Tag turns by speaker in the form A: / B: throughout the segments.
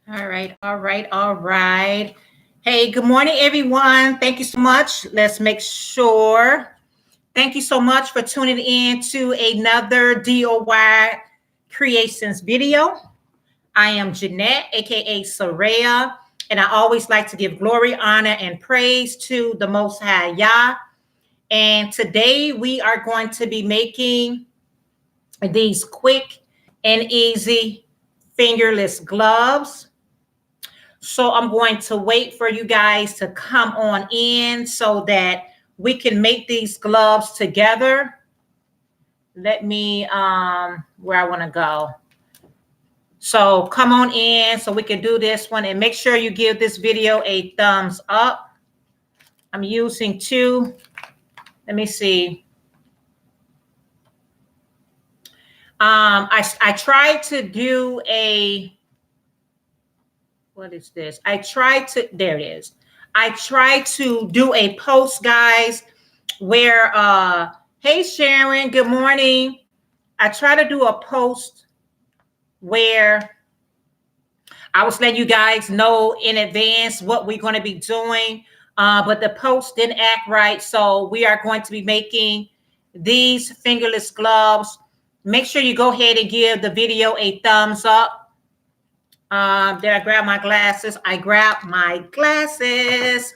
A: All right, all right, all right. Hey, good morning, everyone. Thank you so much. Let's make sure. Thank you so much for tuning in to another DOY Creations video. I am Jeanette, aka Soraya, and I always like to give glory, honor, and praise to the Most High Yah. And today we are going to be making these quick and easy fingerless gloves. So I'm going to wait for you guys to come on in so that we can make these gloves together. Let me where I want to go. So come on in so we can do this one, and make sure you give this video a thumbs up. I'm using two. Let me see. I tried to do a, what is this? There it is. I tried to do a post, guys, where hey Sharon, good morning. I try to do a post where I was letting you guys know in advance what we're going to be doing, but the post didn't act right. So we are going to be making these fingerless gloves. Make sure you go ahead and give the video a thumbs up. Did I grab my glasses? I grabbed my glasses.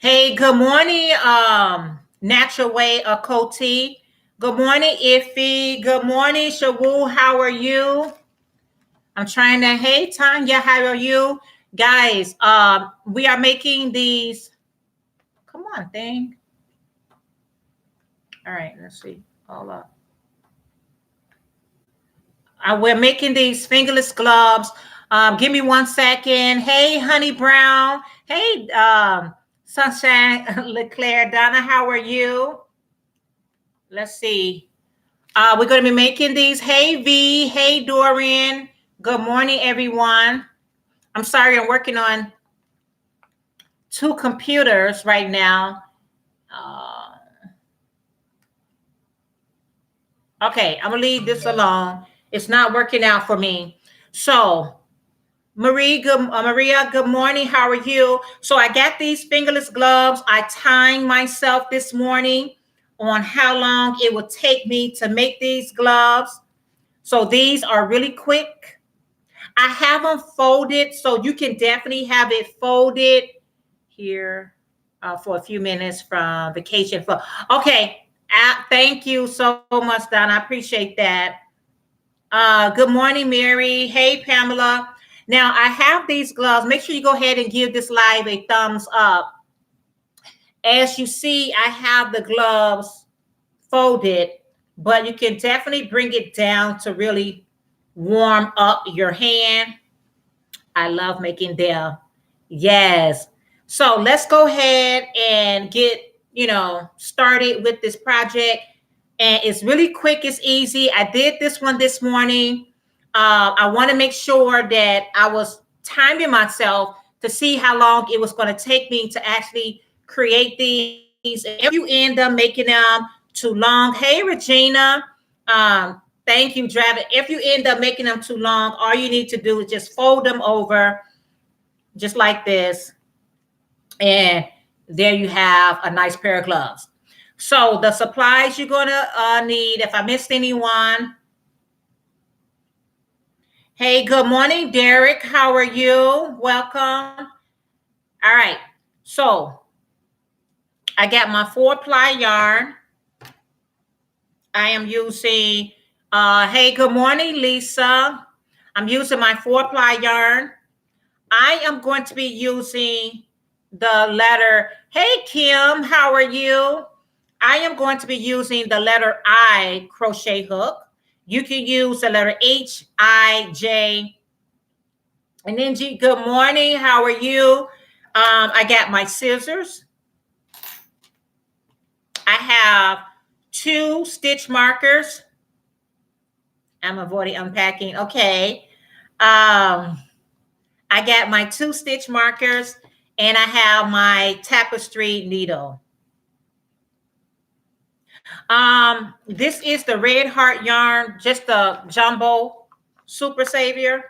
A: Hey, good morning, Natural Way Coty. Good morning, Iffy. Good morning, Shawu. How are you? I'm trying to. Hey, Tanya. How are you, guys? We are making these. Come on, thing. All right, let's see. Hold up. We're making these fingerless gloves. Give me 1 second. Hey, Honey Brown. Hey, Sunshine Leclerc. Donna, how are you? Let's see. We're going to be making these. Hey, V. Hey, Dorian. Good morning, everyone. I'm sorry, I'm working on two computers right now. Okay, I'm going to leave this alone. It's not working out for me. So, Maria, good morning. How are you? So I got these fingerless gloves. I timed myself this morning on how long it would take me to make these gloves. So these are really quick. I have them folded, so you can definitely have it folded here for a few minutes from vacation. Okay, thank you so much, Don. I appreciate that. Good morning, Mary. Hey, Pamela. Now, I have these gloves. Make sure you go ahead and give this live a thumbs up. As you see, I have the gloves folded, but you can definitely bring it down to really warm up your hand. I love making them. Yes. So let's go ahead and get, started with this project. And it's really quick. It's easy. I did this one this morning. I want to make sure that I was timing myself to see how long it was going to take me to actually create these. And if you end up making them too long, hey, Regina, thank you, Draven. If you end up making them too long, all you need to do is just fold them over just like this. And there you have a nice pair of gloves. So the supplies you're going to need, if I missed anyone. Hey, good morning, Derek. How are you? Welcome. All right. So I got my 4-ply yarn. I am using, hey, good morning, Lisa. I'm using my 4-ply yarn. I am going to be using the letter, hey, Kim, how are you? I am going to be using the letter I crochet hook. You can use the letter H, I, J, and then G. Good morning. How are you? I got my scissors. I have 2 stitch markers. I'm avoiding unpacking. Okay. I got my 2 stitch markers, and I have my tapestry needle. This is the Red Heart yarn, just the jumbo super savior.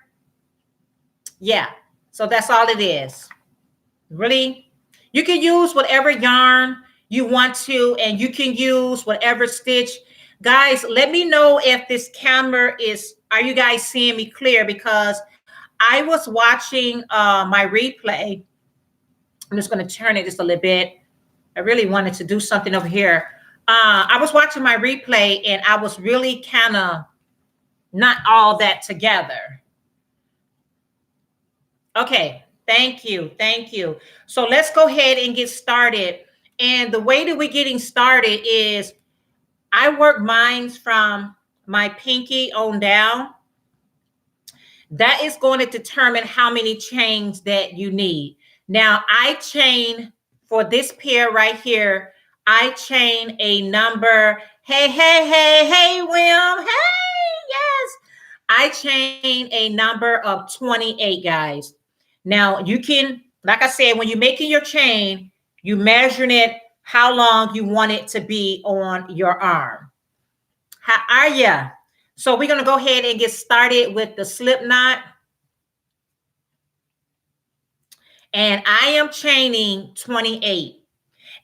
A: Yeah, so that's all it is. Really, you can use whatever yarn you want to, and you can use whatever stitch. Guys, let me know if this camera is, are you guys seeing me clear? Because I was watching my replay. I'm just going to turn it just a little bit. I really wanted to do something over here. I was watching my replay and I was really kind of not all that together. Okay, thank you. Thank you. So let's go ahead and get started. And the way that we're getting started is I work mines from my pinky on down. That is going to determine how many chains that you need. Now, I chain for this pair right here, I chain a number. Hey, hey, hey, hey, Will. Hey, yes. I chain a number of 28, guys. Now, you can, like I said, when you're making your chain, you measuring it how long you want it to be on your arm. How are ya? So we're going to go ahead and get started with the slip knot. And I am chaining 28.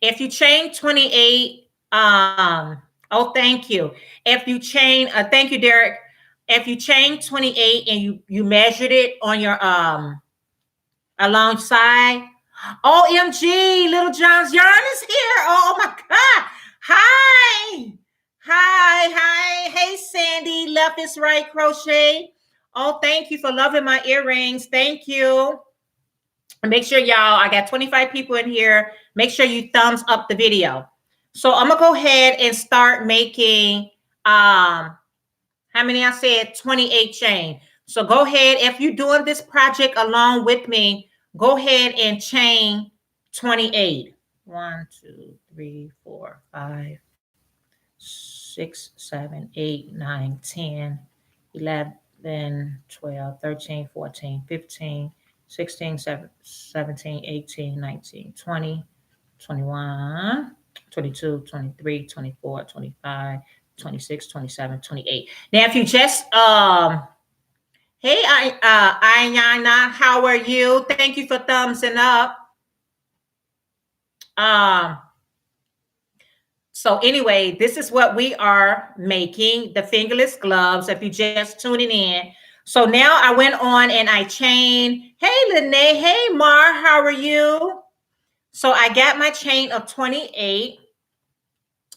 A: If you chain 28, oh, thank you. If you chain, thank you, Derek. If you chain 28 and you measured it on your alongside, OMG, Little John's yarn is here. Oh my God. Hi. Hi, hi. Hey, Sandy, left is right crochet. Oh, thank you for loving my earrings. Thank you. Make sure y'all, I got 25 people in here. Make sure you thumbs up the video. So I'm gonna go ahead and start making how many? I said 28 chain. So go ahead, if you're doing this project along with me, go ahead and chain 28. 1, 2, 3, 4, 5, 6, 7, 8, 9, 10, 11, 12, 13, 14, 15, 16, 17, 18, 19, 20, 21, 22, 23, 24, 25, 26, 27, 28. Now, if you just, hey, Ayana, how are you? Thank you for thumbsing up. So anyway, this is what we are making, the fingerless gloves, if you're just tuning in. So now I went on and I chained. Hey, Lene. Hey, Mar. How are you? So I got my chain of 28.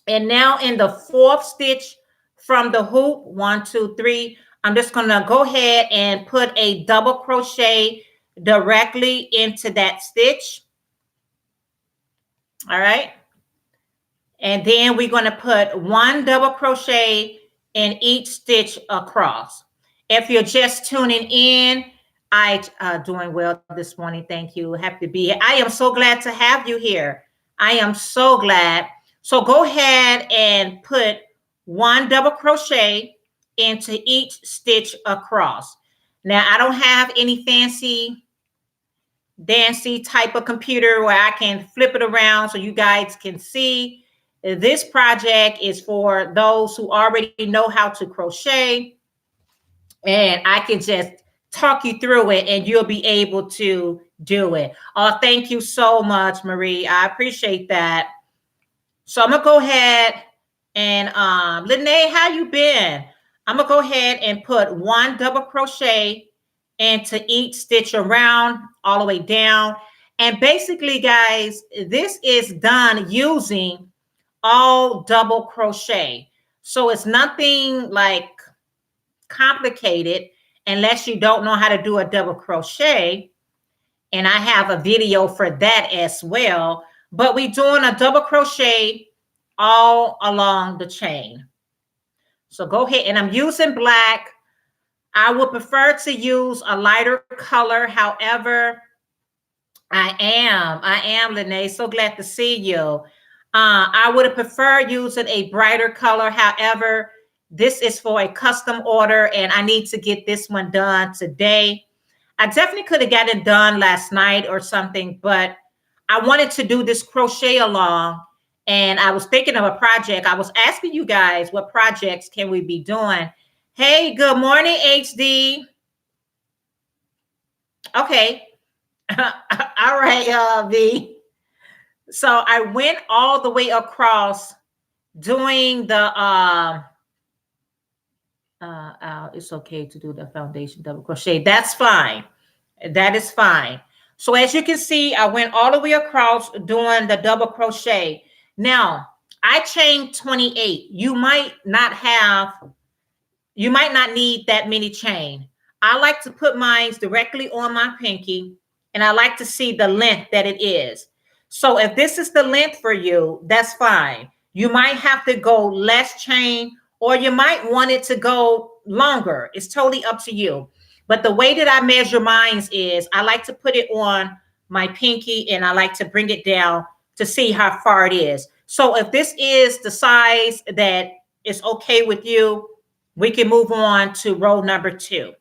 A: And now in the fourth stitch from the hoop, 1, 2, 3, I'm just going to go ahead and put a double crochet directly into that stitch. All right. And then we're going to put 1 double crochet in each stitch across. If you're just tuning in, I doing well this morning. Thank you. Happy to be here. I am so glad to have you here. I am so glad. So go ahead and put 1 double crochet into each stitch across. Now, I don't have any fancy dancy type of computer where I can flip it around so you guys can see. This project is for those who already know how to crochet, and I can just talk you through it and you'll be able to do it. Oh, thank you so much, Marie. I appreciate that. So I'm gonna go ahead and Lene, how you been? I'm gonna go ahead and put 1 double crochet into each stitch around all the way down. And basically, guys, this is done using all double crochet. So it's nothing like complicated unless you don't know how to do a double crochet. And I have a video for that as well. But we're doing a double crochet all along the chain. So go ahead, and I'm using black. I would prefer to use a lighter color. However, I am, Lene. So glad to see you. I would have preferred using a brighter color. However, this is for a custom order, and I need to get this one done today. I definitely could have gotten it done last night or something, but I wanted to do this crochet along, And I was thinking of a project. I was asking you guys what projects can we be doing. Hey, good morning, HD. Okay. All right, V. So I went all the way across doing the it's okay to do the foundation double crochet. That's fine. That is fine. So as you can see, I went all the way across doing the double crochet. Now I chained 28. You might not need that many chain. I like to put mine directly on my pinky, and I like to see the length that it is. So if this is the length for you, that's fine. You might have to go less chain, or you might want it to go longer. It's totally up to you. But the way that I measure mines is I like to put it on my pinky and I like to bring it down to see how far it is. So if this is the size that is okay with you, we can move on to row number 2.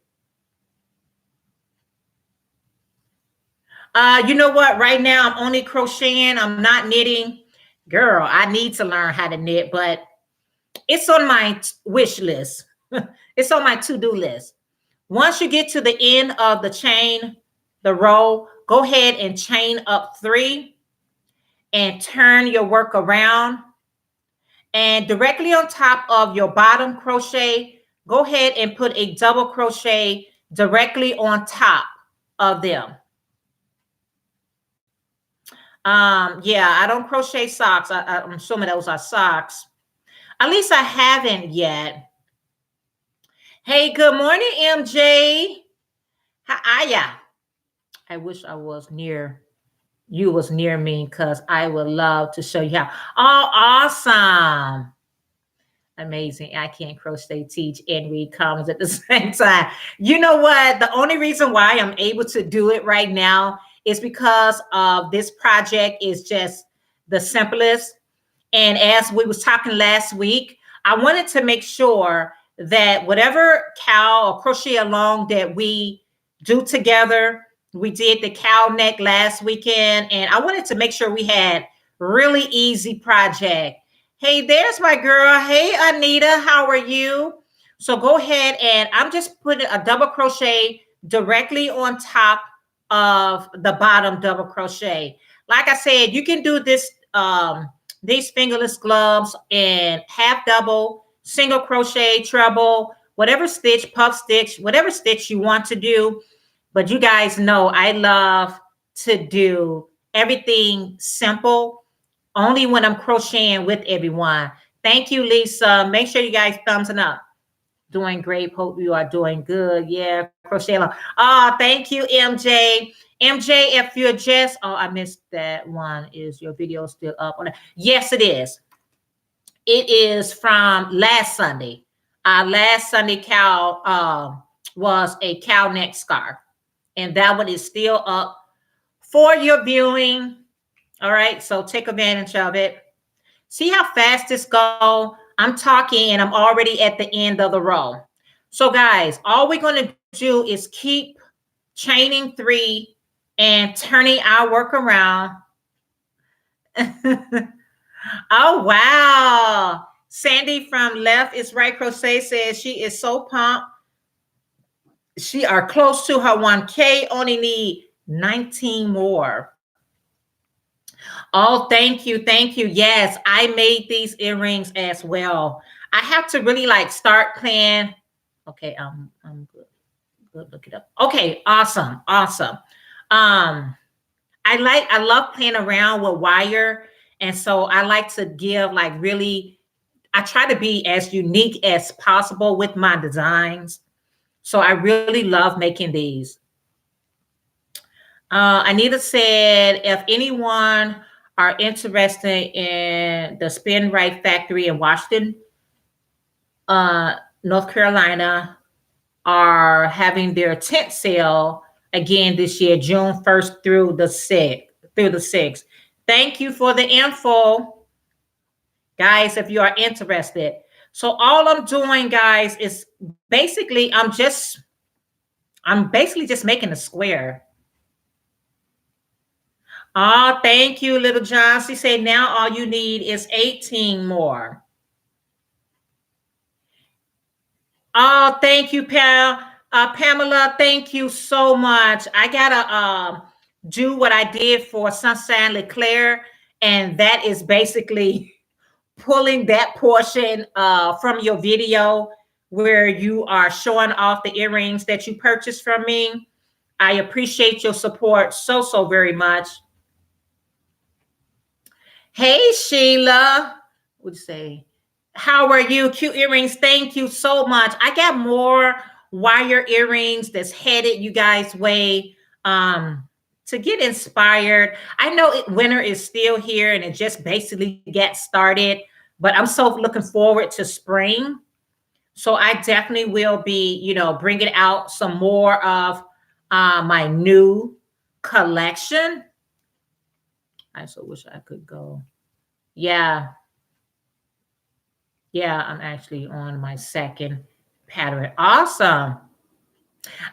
A: You know what? Right now, I'm only crocheting. I'm not knitting. Girl, I need to learn how to knit, but it's on my wish list. It's on my to-do list. Once you get to the end of the chain, the row, go ahead and chain up 3 and turn your work around. And directly on top of your bottom crochet, go ahead and put a double crochet directly on top of them. Yeah, I don't crochet socks. I'm assuming those are socks. At least I haven't yet. Hey, good morning, MJ. How are ya? I wish I was near you was near me because I would love to show you how. Oh, awesome. Amazing. I can't crochet, teach, and read comments at the same time. You know what? The only reason why I'm able to do it right now is because of this project is just the simplest. And as we was talking last week, I wanted to make sure that whatever cowl or crochet along that we do together, we did the cowl neck last weekend, and I wanted to make sure we had really easy project. Hey, there's my girl. Hey, Anita, how are you? So go ahead, and I'm just putting a double crochet directly on top of the bottom double crochet. Like I said, you can do this these fingerless gloves in half double, single crochet, treble, whatever stitch, puff stitch, whatever stitch you want to do. But you guys know I love to do everything simple, only when I'm crocheting with everyone. Thank you, Lisa. Make sure you guys thumbs it up. Doing great. Hope you are doing good. Yeah, crochet along. Oh, thank you, MJ. MJ, if you're just, oh, I missed that one. Is your video still up on it? Yes, it is. It is from last Sunday. Last Sunday cow was a cow neck scarf. And that one is still up for your viewing. All right, so take advantage of it. See how fast this go? I'm talking and I'm already at the end of the row. So guys, all we're going to do is keep chaining 3 and turning our work around. Oh, wow. Sandy from Left is Right Crochet says she is so pumped. She are close to her 1K, only need 19 more. Oh, thank you. Thank you. Yes, I made these earrings as well. I have to really like start playing. Okay, I'm good. Good, look it up. Okay, awesome. Awesome. I love playing around with wire. And so I like to give like really, I try to be as unique as possible with my designs. So I really love making these. Anita said, if anyone are interested in the Spin Right Factory in Washington, North Carolina, are having their tent sale again this year, June 1st through the 6th. Thank you for the info, guys, if you are interested. So all I'm doing, guys, is basically I'm basically just making a square. Oh, thank you, little John. She said now all you need is 18 more. Oh, thank you, Pamela. Thank you so much. I gotta do what I did for Sunshine Leclerc, and that is basically pulling that portion from your video where you are showing off the earrings that you purchased from me. I appreciate your support so very much. Hey, Sheila. What'd you say? How are you? Cute earrings. Thank you so much. I got more wire earrings that's headed you guys' way to get inspired. I know winter is still here and it just basically gets started, but I'm so looking forward to spring. So I definitely will be, bringing out some more of my new collection. I so wish I could go. Yeah, yeah, I'm actually on my second pattern. Awesome.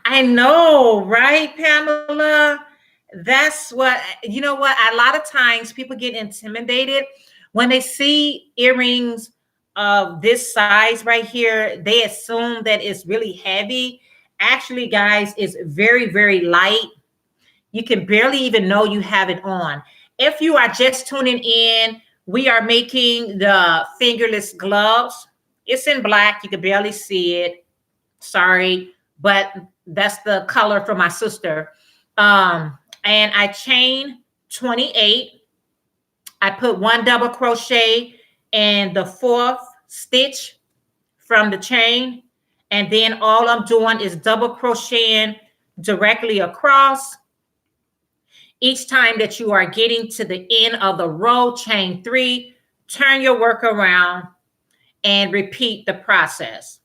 A: I know, right, Pamela? That's what, you know what? A lot of times people get intimidated when they see earrings of this size right here. They assume that it's really heavy. Actually, guys, it's very light. You can barely even know you have it on. If you are just tuning in, we are making the fingerless gloves. It's in black. You can barely see it. Sorry, but that's the color for my sister. And I chain 28. I put one double crochet in the fourth stitch from the chain. And then all I'm doing is double crocheting directly across. Each time that you are getting to the end of the row, chain 3, turn your work around and repeat the process.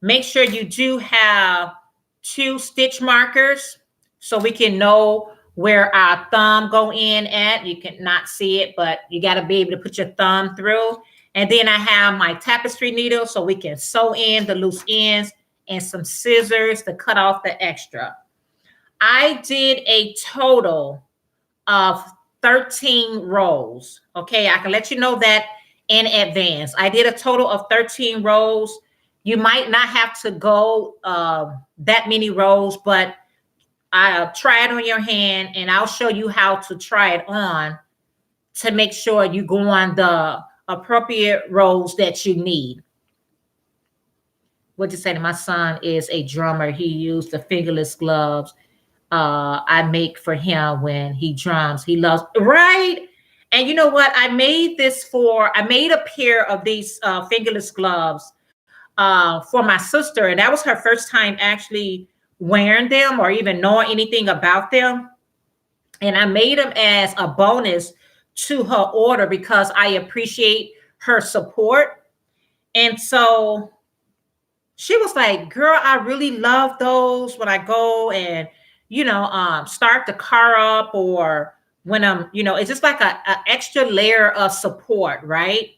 A: Make sure you do have 2 stitch markers so we can know where our thumb go in at. You cannot see it, but you got to be able to put your thumb through. And then I have my tapestry needle so we can sew in the loose ends and some scissors to cut off the extra. I did a total of 13 rows. Okay, I can let you know that in advance. I did a total of 13 rows. You might not have to go that many rows, but I'll try it on your hand and I'll show you how to try it on to make sure you go on the appropriate rows that you need. What you say? My son is a drummer. He used the fingerless gloves I make for him when he drums. He loves, right? And you know what? I made a pair of these fingerless gloves for my sister, and that was her first time actually wearing them or even knowing anything about them. And I made them as a bonus to her order because I appreciate her support. And so she was like, girl, I really love those when I go and, start the car up, or when I'm, it's just like a extra layer of support, right?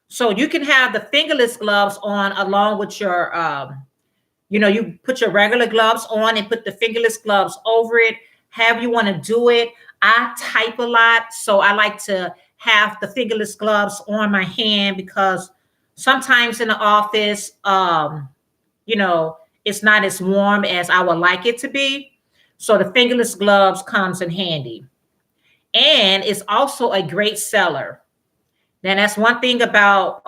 A: So you can have the fingerless gloves on along with your, you put your regular gloves on and put the fingerless gloves over it. However you want to do it. I type a lot, so I like to have the fingerless gloves on my hand because sometimes in the office, you know, it's not as warm as I would like it to be. So the fingerless gloves comes in handy. And it's also a great seller. Now that's one thing about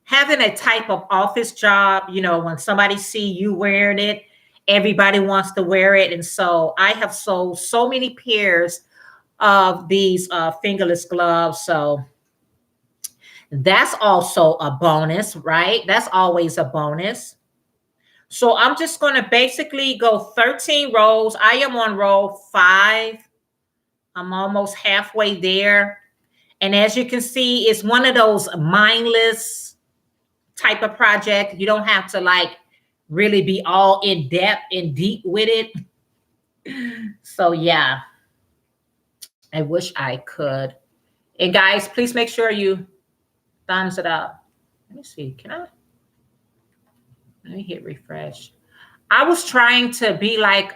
A: having a type of office job. When somebody see you wearing it, everybody wants to wear it. And so I have sold so many pairs of these fingerless gloves. So that's also a bonus, right? That's always a bonus. So I'm just going to basically go 13 rows. I am on row 5. I'm almost halfway there. And as you can see, it's one of those mindless type of project. You don't have to like really be all in depth and deep with it. So yeah, I wish I could. And guys, please make sure you thumbs it up. Let me see. Can I? Let me hit refresh. I was trying to be like,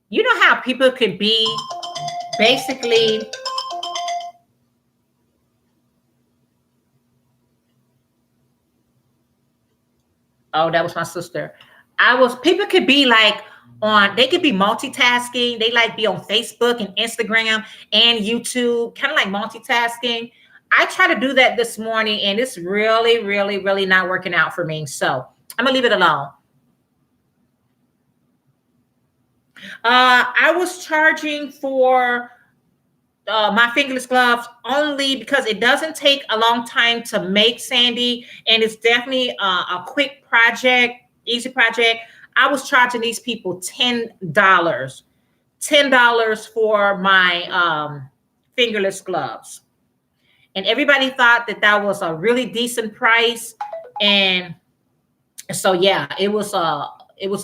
A: you know how people could be basically, oh, that was my sister. People could be like they could be multitasking. They like be on Facebook and Instagram and YouTube, kind of like multitasking. I try to do that this morning and it's really, really, really not working out for me. So I'm gonna leave it alone. I was charging for my fingerless gloves only because it doesn't take a long time to make, Sandy, and it's definitely a quick project, easy project. I was charging these people $10 for my fingerless gloves, and everybody thought that that was a really decent price, and so yeah, it was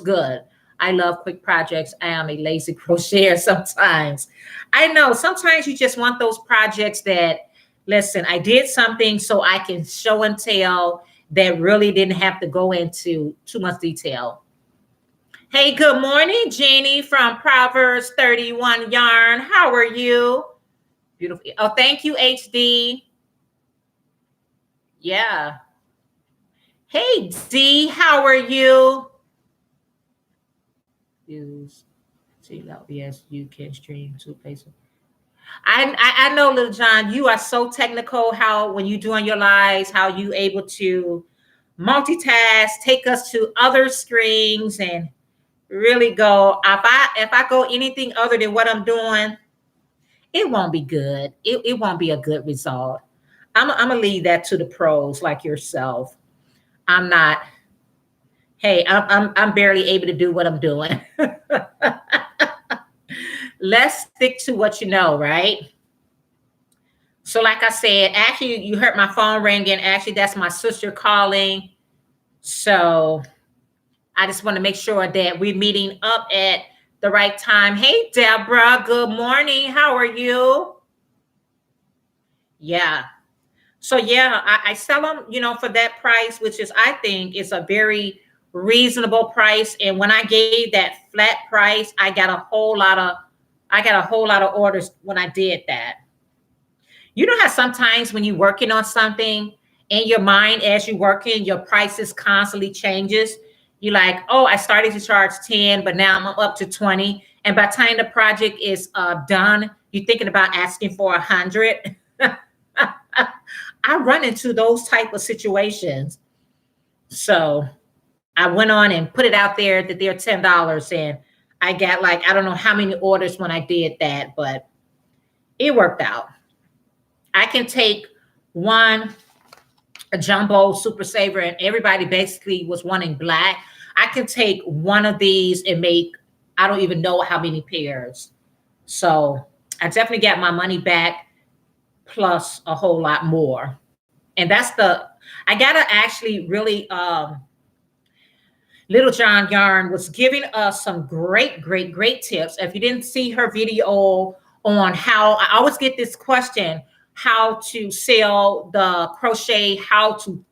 A: good. I love quick projects. I am a lazy crocheter sometimes. I know sometimes you just want those projects that, listen, I did something so I can show and tell that really didn't have to go into too much detail. Hey, good morning, Jeannie from Proverbs 31 Yarn. How are you? Beautiful. Oh, thank you, HD. Yeah. Hey, D, how are you? Use yes, you can stream to places. I know, Little John, you are so technical. How when you doing your lives, how you able to multitask, take us to other screens, and really go. If I go anything other than what I'm doing, it won't be good. It won't be a good result. I'm gonna leave that to the pros like yourself. I'm not. Hey, I'm barely able to do what I'm doing. Let's stick to what you know, right? So, like I said, actually, you heard my phone ringing. Actually, that's my sister calling. So, I just want to make sure that we're meeting up at the right time. Hey, Deborah, good morning. How are you? Yeah. So, yeah, I sell them, for that price, which is, I think, is a very reasonable price. And when I gave that flat price, I got a whole lot of orders when I did that. You know how sometimes when you're working on something in your mind as you're working, your prices constantly changes. You're like, oh, I started to charge 10, but now I'm up to 20. And by the time the project is done, you're thinking about asking for 100. I run into those type of situations. So I went on and put it out there that they're $10. And I got like, I don't know how many orders when I did that, but it worked out. I can take one a jumbo super saver, and everybody basically was wanting black. I can take one of these and make I don't even know how many pairs. So I definitely got my money back plus a whole lot more. And that's the I gotta actually really Little John Yarn was giving us some great, great, great tips. If you didn't see her video on how I always get this question, how to sell the crochet, how to,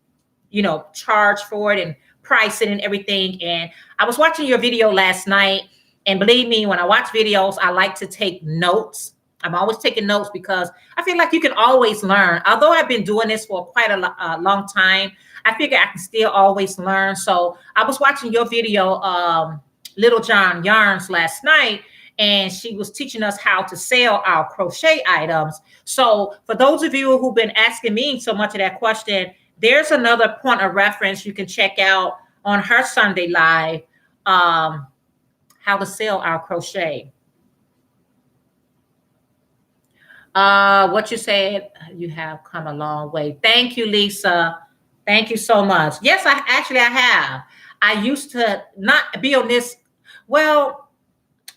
A: charge for it and price it and everything. And I was watching your video last night. And believe me, when I watch videos, I like to take notes. I'm always taking notes because I feel like you can always learn. Although I've been doing this for quite a long time, I figure I can still always learn. So I was watching your video, Little John Yarns, last night, and she was teaching us how to sell our crochet items. So for those of you who've been asking me so much of that question, there's another point of reference you can check out on her Sunday Live, how to sell our crochet. What you said, you have come a long way. Thank you, Lisa. Thank you so much. Yes, I have. I used to not be on this. Well,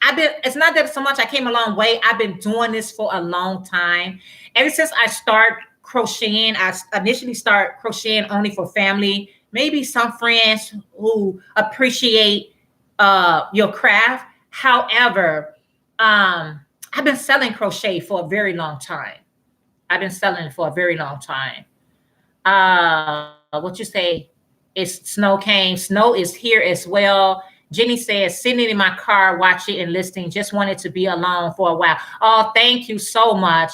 A: it's not that so much I came a long way. I've been doing this for a long time. Ever since I start crocheting, I initially start crocheting only for family, maybe some friends who appreciate your craft. However, I've been selling crochet for a very long time. I've been selling it for a very long time. What you say? It's snow came. Snow is here as well. Jenny says, sitting in my car, watching and listening. Just wanted to be alone for a while. Oh, thank you so much.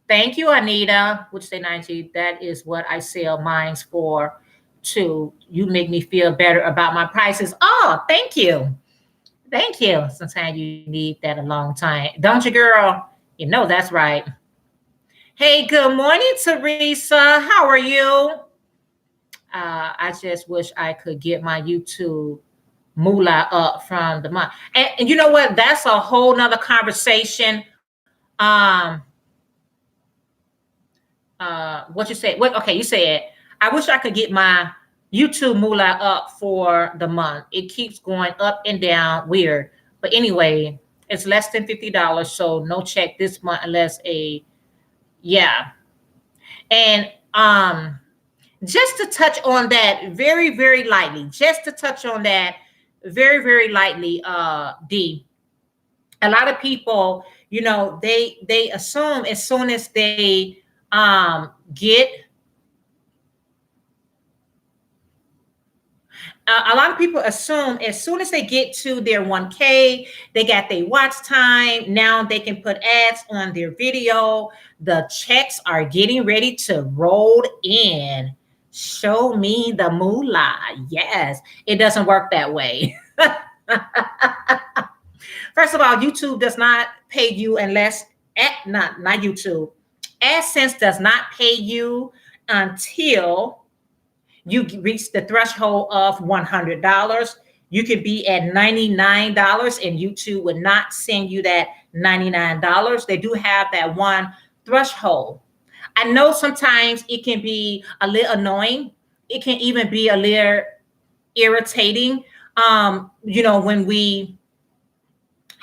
A: Thank you, Anita. Which say 90. That is what I sell mines for too. You make me feel better about my prices. Oh, thank you. Thank you. Sometimes you need that a long time. Don't you, girl? You know that's right. Hey, good morning, Teresa. How are you? I just wish I could get my YouTube moolah up from the month. And you know what? That's a whole nother conversation. Um, what you said? What? Okay, you said I wish I could get my YouTube moolah up for the month. It keeps going up and down, weird. But anyway, it's less than $50, so no check this month unless a yeah. And just to touch on that very, very lightly, just to touch on that very, very lightly, D. A lot of people, they assume as soon as they get a lot of people assume as soon as they get to their 1K, they got their watch time. Now they can put ads on their video. The checks are getting ready to roll in. Show me the moolah. Yes, it doesn't work that way. First of all, YouTube does not pay you unless not YouTube. AdSense does not pay you until you reach the threshold of $100. You could be at $99 and YouTube would not send you that $99. They do have that one threshold. I know sometimes it can be a little annoying. It can even be a little irritating. When we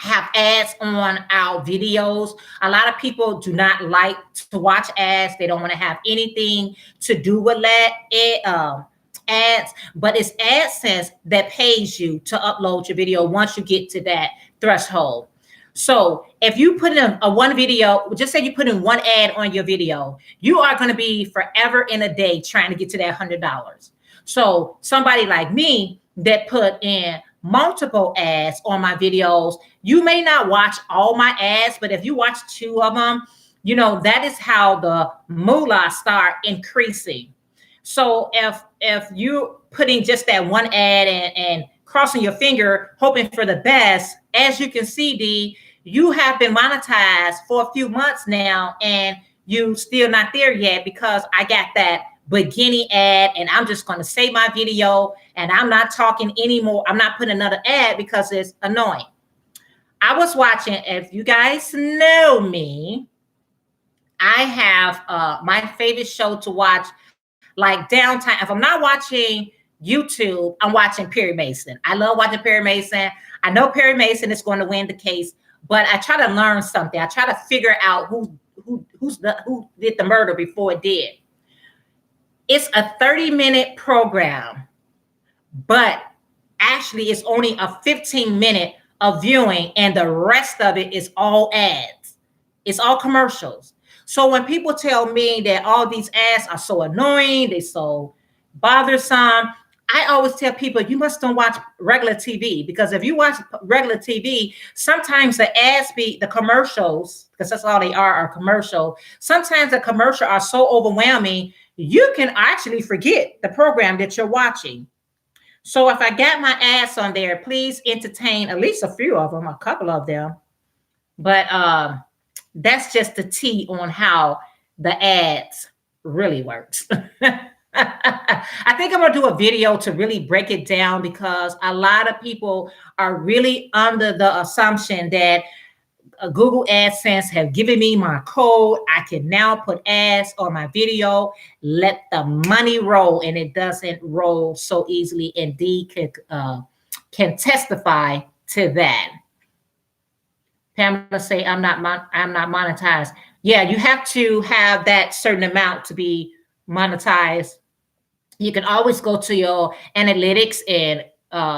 A: have ads on our videos. A lot of people do not like to watch ads. They don't want to have anything to do with that ads, but it's AdSense that pays you to upload your video once you get to that threshold. So if you put in a one video, just say you put in one ad on your video, you are going to be forever in a day trying to get to that $100. So somebody like me that put in multiple ads on my videos, you may not watch all my ads, but if you watch 2 of them, that is how the moolah start increasing. So if you're putting just that one ad and crossing your finger, hoping for the best, as you can see, D, you have been monetized for a few months now, and you still not there yet because I got that beginning ad, and I'm just going to save my video, and I'm not talking anymore. I'm not putting another ad because it's annoying. I was watching, if you guys know me, I have my favorite show to watch, like downtime. If I'm not watching YouTube, I'm watching Perry Mason. I love watching Perry Mason. I know Perry Mason is going to win the case, but I try to learn something. I try to figure out who did the murder before it did. It's a 30-minute program, but actually it's only a 15-minute of viewing, and the rest of it is all ads. It's all commercials. So when people tell me that all these ads are so annoying, they're so bothersome, I always tell people you must don't watch regular TV, because if you watch regular TV, sometimes the ads the commercials, because that's all they are commercial. Sometimes the commercial are so overwhelming, you can actually forget the program that you're watching. So if I got my ads on there, please entertain at least a few of them, a couple of them. But that's just the tea on how the ads really works. I think I'm going to do a video to really break it down, because a lot of people are really under the assumption that Google AdSense have given me my code. I can now put ads on my video, let the money roll, and it doesn't roll so easily. And D can testify to that. Pamela say, I'm not monetized. Yeah, you have to have that certain amount to be monetized. You can always go to your analytics and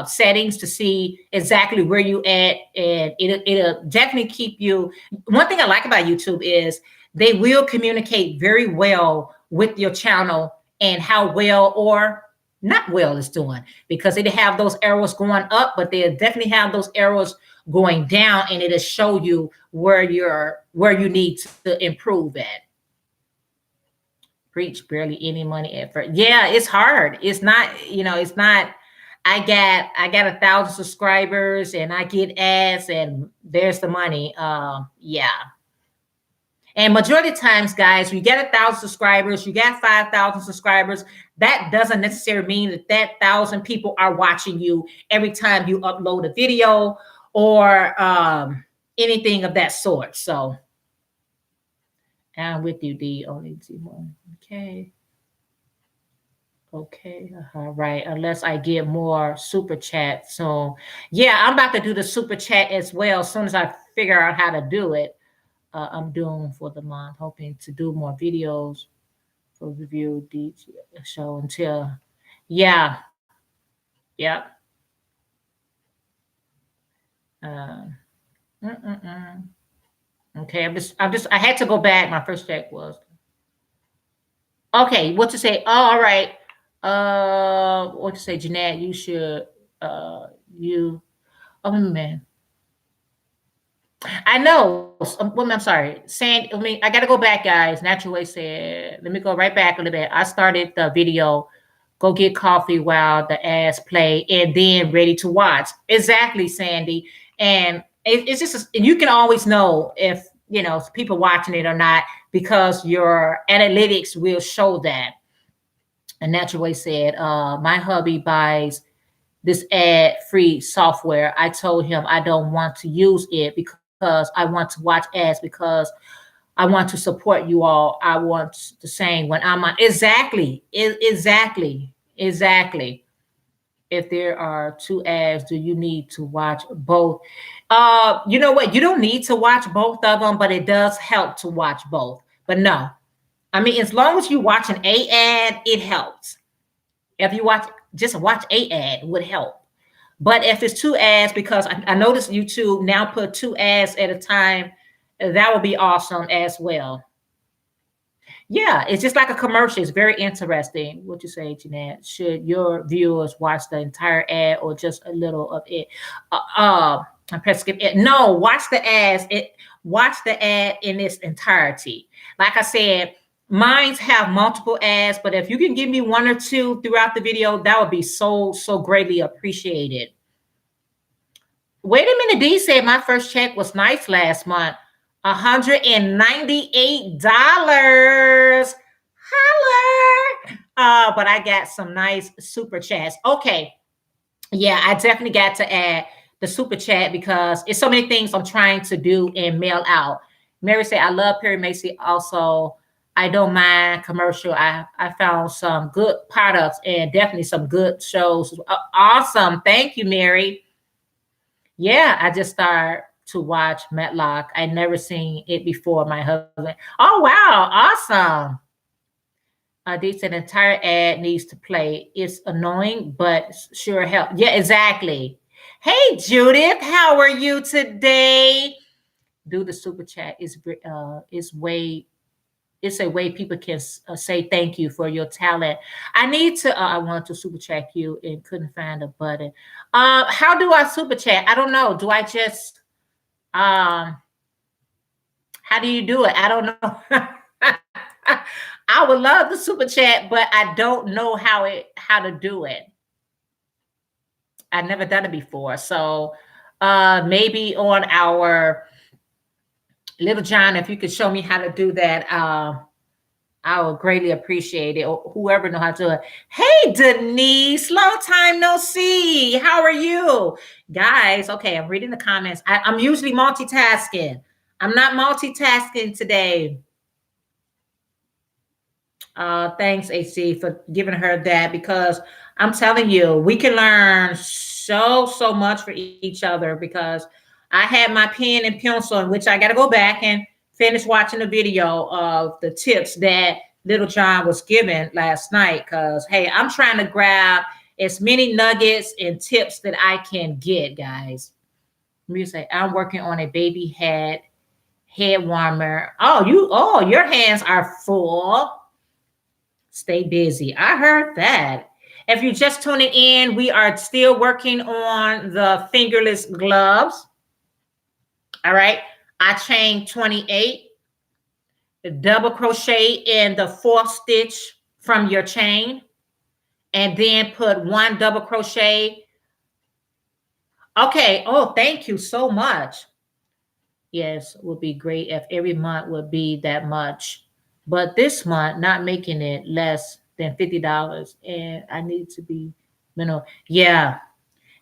A: settings to see exactly where you at, and it'll definitely keep you. One thing I like about YouTube is they will communicate very well with your channel and how well or not well is doing, because they have those arrows going up, but they definitely have those arrows going down, and it'll show you where you need to improve at. Preach, barely any money effort. Yeah, it's hard. It's not, it's not. I got 1,000 subscribers and I get ads and there's the money. Yeah. And majority of times, guys, you get 1,000 subscribers, you got 5,000 subscribers. That doesn't necessarily mean that 1,000 people are watching you every time you upload a video or anything of that sort. So I'm with you, D. Only one. Okay. Okay. Right. Unless I get more super chat. So yeah, I'm about to do the super chat as well. As soon as I figure out how to do it, I'm doing for the month, hoping to do more videos for review the show until, yeah, yeah. Uh, okay. I had to go back. My first check was okay. What to say? Oh, all right. What to say, Jeanette? You should. You. Oh man. I know. I'm sorry. Sand. I mean, I got to go back, guys. Natural Way said. Let me go right back a little bit. I started the video. Go get coffee while the ads play, and then ready to watch. Exactly, Sandy. And it's just you can always know if people watching it or not because your analytics will show that. And Natural Way said, my hubby buys this ad free software. I told him I don't want to use it because I want to watch ads because I want to support you all. I want the same when I'm on. Exactly. Exactly. If there are two ads, do you need to watch both? You know what? You don't need to watch both of them, but it does help to watch both. But no, I mean, as long as you watch an A ad, it helps. If you just watch a ad would help. But if it's two ads, because I noticed YouTube now put two ads at a time, that would be awesome as well. Yeah, it's just like a commercial. It's very interesting. What you say, Jeanette? Should your viewers watch the entire ad or just a little of it? I press skip it. No, watch the ads. Watch the ad in its entirety. Like I said, mines have multiple ads, but if you can give me one or two throughout the video, that would be so greatly appreciated. Wait a minute, D said my first check was nice last month. $198. Holler. But I got some nice super chats. Okay. Yeah, I definitely got to add the super chat because it's so many things I'm trying to do and mail out. Mary said, I love Perry Macy. Also, I don't mind commercial. I found some good products and definitely some good shows. Awesome. Thank you, Mary. Yeah, I just started to watch Matlock. I never seen it before. My husband. Oh, wow. Awesome. They said entire ad needs to play. It's annoying, but sure help. Yeah, exactly. Hey, Judith, how are you today? Do the super chat. It's a way people can say thank you for your talent. I want to super chat you and couldn't find a button. How do I super chat? I don't know. Do I just how do you do it? I don't know. I would love the super chat, but I don't know how to do it. I've never done it before. So maybe on our Little John, if you could show me how to do that, I would greatly appreciate it. Or whoever know how to do it. Hey, Denise, long time no see. How are you? Guys, okay, I'm reading the comments. I'm usually multitasking. I'm not multitasking today. Thanks, AC, for giving her that because I'm telling you, we can learn so much for each other because I had my pen and pencil in which I got to go back and finish watching the video of the tips that Little John was given last night because, hey, I'm trying to grab as many nuggets and tips that I can get, guys. Let me say, I'm working on a baby head warmer. Your hands are full. Stay busy. I heard that. If you're just tuning in, we are still working on the fingerless gloves. All right. I chained 28, double crochet in the fourth stitch from your chain, and then put one double crochet. Okay. Oh, thank you so much. Yes, would be great if every month would be that much. But this month, not making it less than $50. And I need to be, yeah.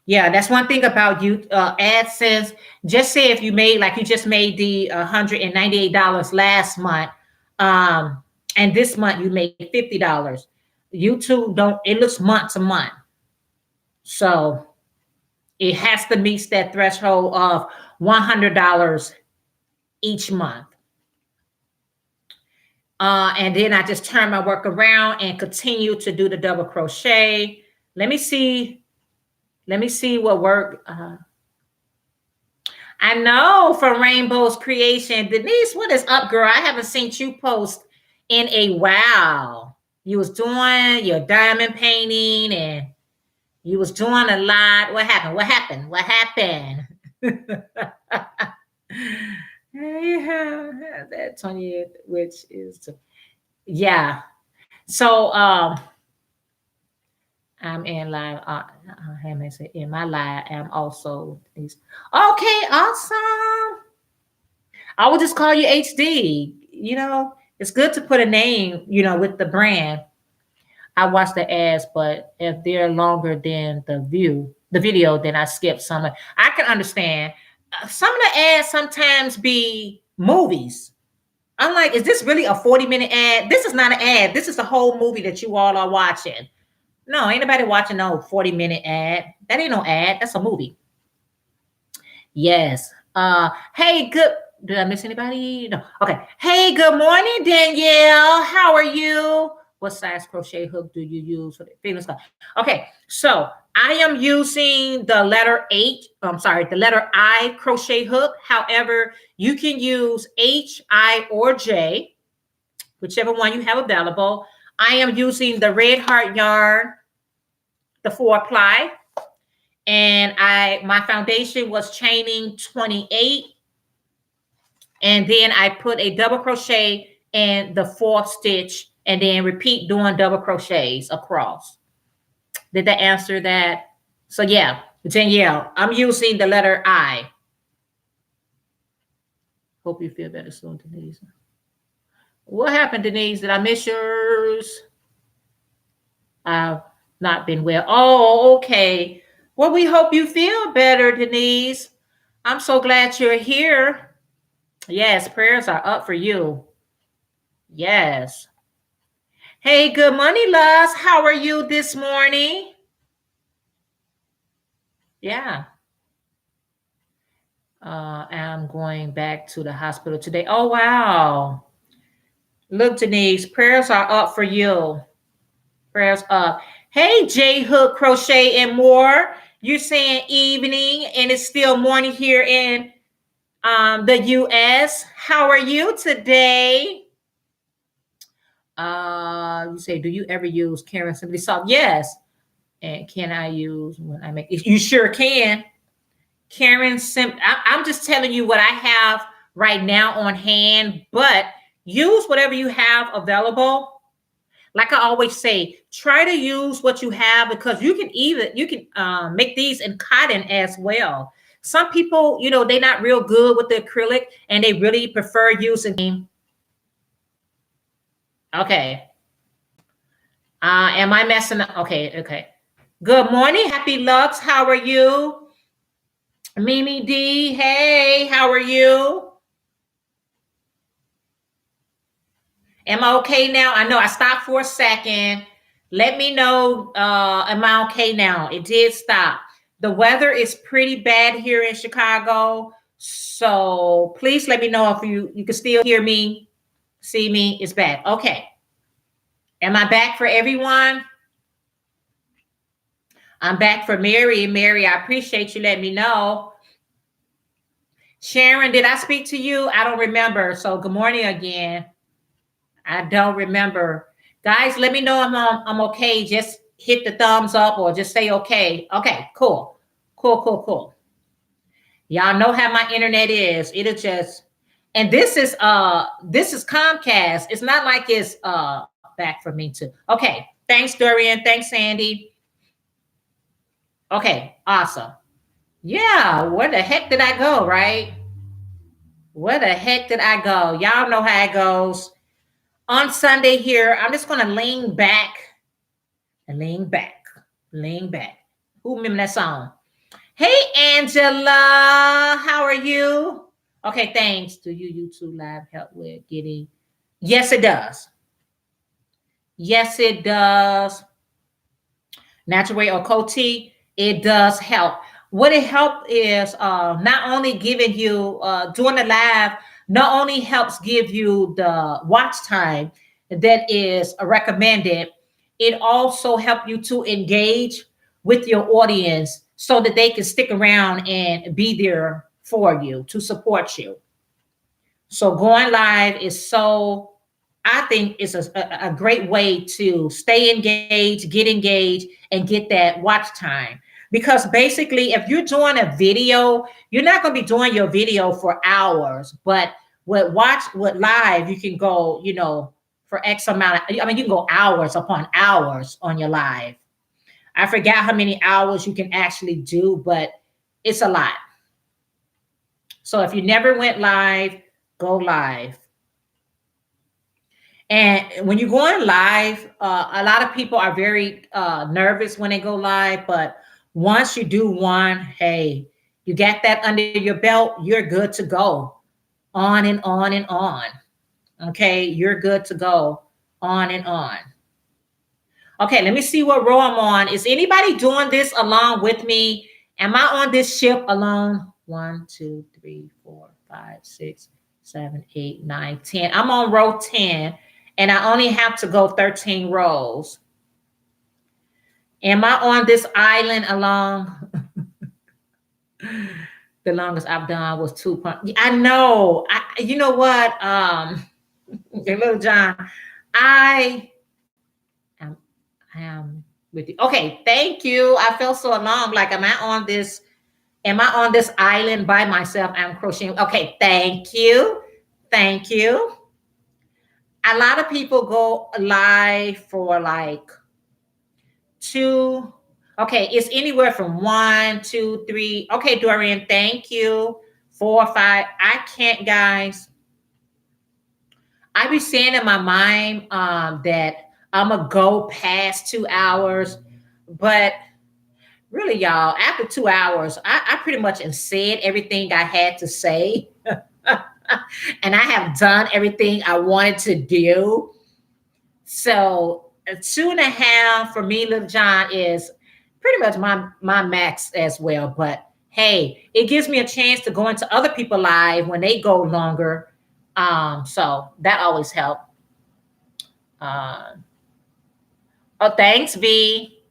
A: Yeah, that's one thing about you AdSense. Just say if you made like you just made the $198 last month, and this month you made $50. YouTube don't it looks month to month, so it has to meet that threshold of $100 each month. And then I just turn my work around and continue to do the double crochet. Let me see. Let me see what work. I know from Rainbow's Creation. Denise, what is up, girl? I haven't seen you post in a while. You was doing your diamond painting and you was doing a lot. What happened? What happened? What happened? Yeah, that 20th, which is yeah. So I'm in live. In my live, I'm also these. Okay, awesome. I will just call you HD. It's good to put a name, with the brand. I watch the ads, but if they're longer than the video, then I skip some. I can understand. Some of the ads sometimes be movies. I'm like, is this really a 40-minute ad? This is not an ad. This is the whole movie that you all are watching. No, ain't nobody watching no 40-minute ad. That ain't no ad. That's a movie. Yes. Hey, good. Did I miss anybody? No. Okay. Hey, good morning, Danielle. How are you? What size crochet hook do you use for the feeling stuff? Okay, so I am using the letter H. I'm sorry, the letter I crochet hook. However, you can use H, I, or J, whichever one you have available. I am using the red heart yarn, the 4-ply, and my foundation was chaining 28, and then I put a double crochet in the fourth stitch and then repeat doing double crochets across. Did that answer that? So yeah, Danielle, I'm using the letter I. Hope you feel better soon, Denise. What happened, Denise? Did I miss yours? I've not been well. Oh, okay. Well, we hope you feel better, Denise. I'm so glad you're here. Yes, prayers are up for you. Yes. Hey, good morning, Luz. How are you this morning? Yeah. I'm going back to the hospital today. Oh, wow. Look, Denise, prayers are up for you. Prayers up. Hey, J Hook Crochet and More. You're saying evening, and it's still morning here in the U.S. How are you today? You say, do you ever use Karen Simply Soft? Yes. And can I use when I make it? You sure can. Karen I'm just telling you what I have right now on hand, but use whatever you have available. Like I always say, try to use what you have because you can make these in cotton as well. Some people, they're not real good with the acrylic and they really prefer using. Okay. Am I messing up? Okay. Good morning. Happy Lux. How are you? Mimi D. Hey, how are you? Am I okay now? I know I stopped for a second. Let me know. Am I okay now? It did stop. The weather is pretty bad here in Chicago. So please let me know if you can still hear me, see me. It's bad. Okay. Am I back for everyone? I'm back for Mary. Mary, I appreciate you letting me know. Sharon, did I speak to you? I don't remember. So good morning again. I don't remember. Guys, let me know I'm okay. Just hit the thumbs up or just say okay. Okay, cool. Cool, cool, cool. Y'all know how my internet is. It'll just, and this is Comcast. It's not like it's back for me too. Okay. Thanks, Dorian. Thanks, Sandy. Okay, awesome. Yeah, where the heck did I go, right? Where the heck did I go? Y'all know how it goes. On Sunday here, I'm just gonna lean back and lean back, lean back. Who remember that song? Hey Angela, how are you? Okay, thanks. Do you YouTube live help with getting? Yes, it does. Yes, it does. Natural way or Coty, it does help. What it helps is not only giving you doing the live, not only helps give you the watch time that is recommended, it also help you to engage with your audience so that they can stick around and be there for you to support you. So going live is so, I think it's a great way to stay engaged, get engaged, and get that watch time. Because basically, if you're doing a video, you're not going to be doing your video for hours. But with live, you can go, for X amount. I mean, you can go hours upon hours on your live. I forgot how many hours you can actually do, but it's a lot. So if you never went live, go live. And when you're going live, a lot of people are very nervous when they go live. But once you do one, hey, you got that under your belt, you're good to go. On and on and on. Okay, you're good to go. On and on. Okay, let me see what row I'm on. Is anybody doing this along with me? Am I on this ship alone? 1, 2, 3, 4, 5, 6, 7, 8, 9, 10. I'm on row 10. And I only have to go 13 rows. Am I on this island along? The longest I've done was 2. I know. You know what? Little John, I am, I am with you. Okay, thank you. I felt so alone. Like, am I on this? Am I on this island by myself? I'm crocheting. Okay, thank you. Thank you. A lot of people go live for like 2. Okay, it's anywhere from 1, 2, 3. Okay, Dorian, thank you. 4, 5. I can't, guys. I be saying in my mind that I'm gonna go past 2 hours, but really, y'all, after 2 hours, I pretty much have said everything I had to say. And I have done everything I wanted to do. So 2.5 for me, Little John, is pretty much my max as well. But hey, it gives me a chance to go into other people live when they go longer. So that always helps. Uh, oh, thanks, V.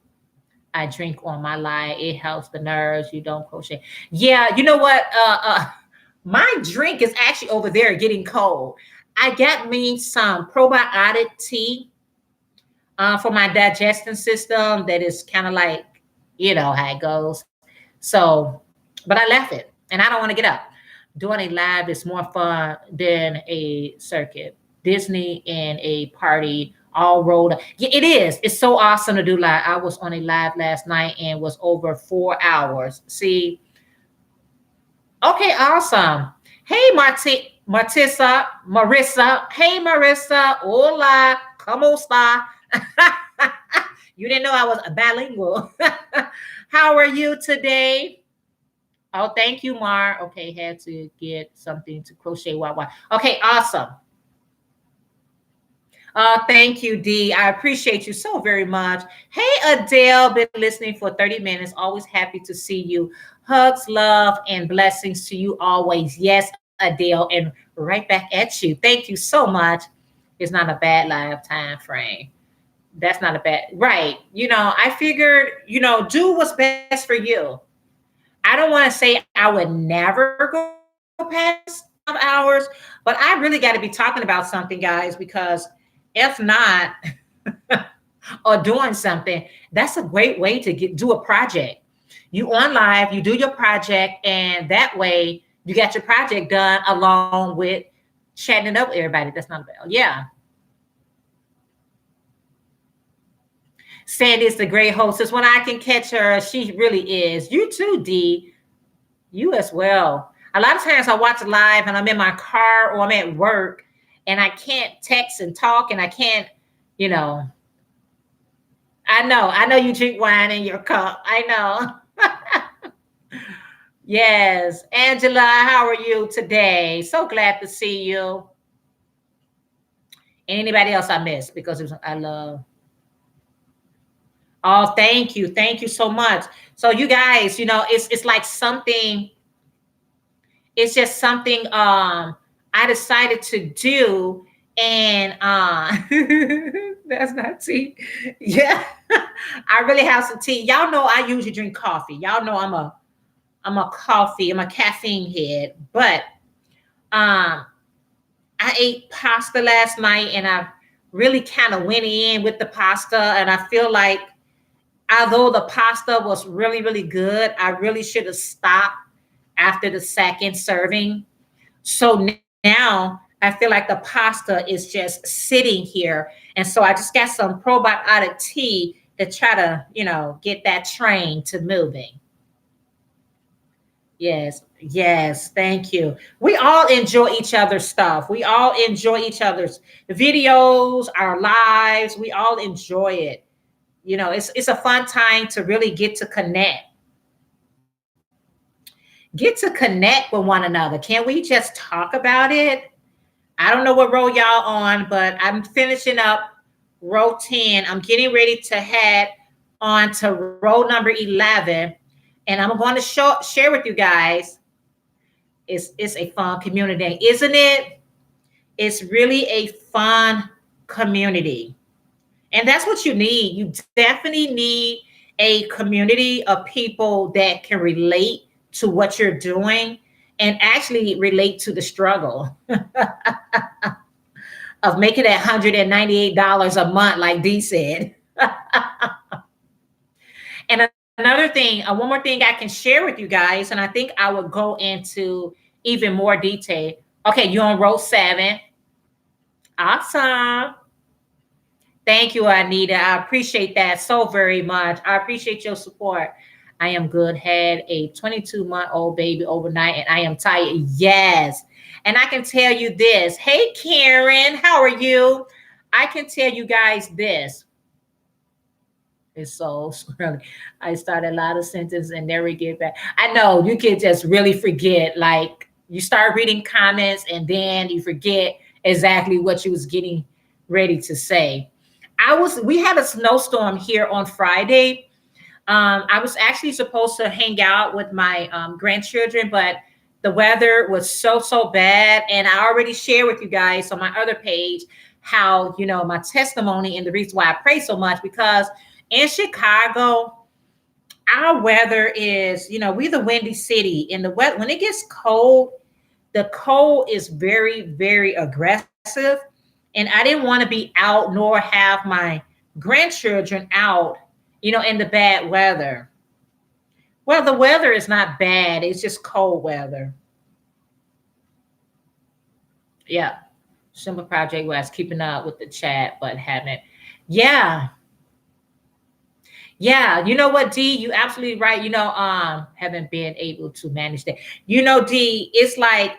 A: I drink on my live. It helps the nerves. You don't crochet. Yeah, you know what? My drink is actually over there getting cold. I got me some probiotic tea for my digestion system that is kind of like, you know how it goes. So, but I left it and I don't want to get up. Doing a live is more fun than a circuit. Disney and a party all rolled up. Yeah, it is. It's so awesome to do live. I was on a live last night and was over 4 hours. See, okay, awesome. Hey, Marissa. Hey, Marissa. Hola, como esta? You didn't know I was bilingual. How are you today? Oh, thank you, Mar. Okay, had to get something to crochet while. Okay, awesome. Thank you, D. I appreciate you so very much. Hey, Adele, been listening for 30 minutes. Always happy to see you. Hugs, love, and blessings to you always. Yes, Adele, and right back at you. Thank you so much. It's not a bad live time frame. That's not a bad, right. I figured, do what's best for you. I don't want to say I would never go past 12 hours, but I really got to be talking about something, guys, because if not, or doing something, that's a great way to do a project. You on live, you do your project, and that way you got your project done along with chatting up with everybody. That's not a bell. Yeah. Sandy is the great hostess. When I can catch her, she really is. You too, D. You as well. A lot of times I watch live and I'm in my car or I'm at work and I can't text and talk and I can't, you know. I know you drink wine in your cup. I know. Yes. Angela, how are you today? So glad to see you. Anybody else I missed? Because it was, I love. Oh, thank you. Thank you so much. So you guys, it's like something, it's just something I decided to do. And that's not tea. Yeah. I really have some tea. Y'all know I usually drink coffee. Y'all know I'm a caffeine head. But um I ate pasta last night and I really kind of went in with the pasta. And I feel like although the pasta was really, really good, I really should have stopped after the second serving. So now I feel like the pasta is just sitting here. And so I just got some probiotic tea to try to, get that train to moving. Yes, yes, thank you. We all enjoy each other's stuff. We all enjoy each other's videos, our lives. We all enjoy it. It's a fun time to really get to connect with one another. Can we just talk about it? I don't know what row y'all on, but I'm finishing up row 10. I'm getting ready to head on to row number 11. And I'm going to share with you guys. It's a fun community, isn't it? It's really a fun community. And that's what you need. You definitely need a community of people that can relate to what you're doing and actually relate to the struggle of making that $198 a month, like Dee said. And another thing, one more thing I can share with you guys, and I think I would go into even more detail. Okay, you're on row 7. Awesome. Thank you, Anita. I appreciate that so very much. I appreciate your support. I am good. Had a 22-month-old baby overnight, and I am tired. Yes. And I can tell you this. Hey, Karen, how are you? I can tell you guys this. It's so really. I start a lot of sentences and never get back. I know you can just really forget. Like you start reading comments and then you forget exactly what you was getting ready to say. We had a snowstorm here on Friday. I was actually supposed to hang out with my grandchildren, but the weather was so bad. And I already shared with you guys on my other page how, my testimony and the reason why I pray so much, because in Chicago, our weather is, we're the windy city. And the weather, when it gets cold, the cold is very, very aggressive. And I didn't want to be out nor have my grandchildren out, in the bad weather. Well, the weather is not bad. It's just cold weather. Yeah. Simple Project was keeping up with the chat, but haven't. Yeah. Yeah. You know what, D? You absolutely right. Haven't been able to manage that. D, it's like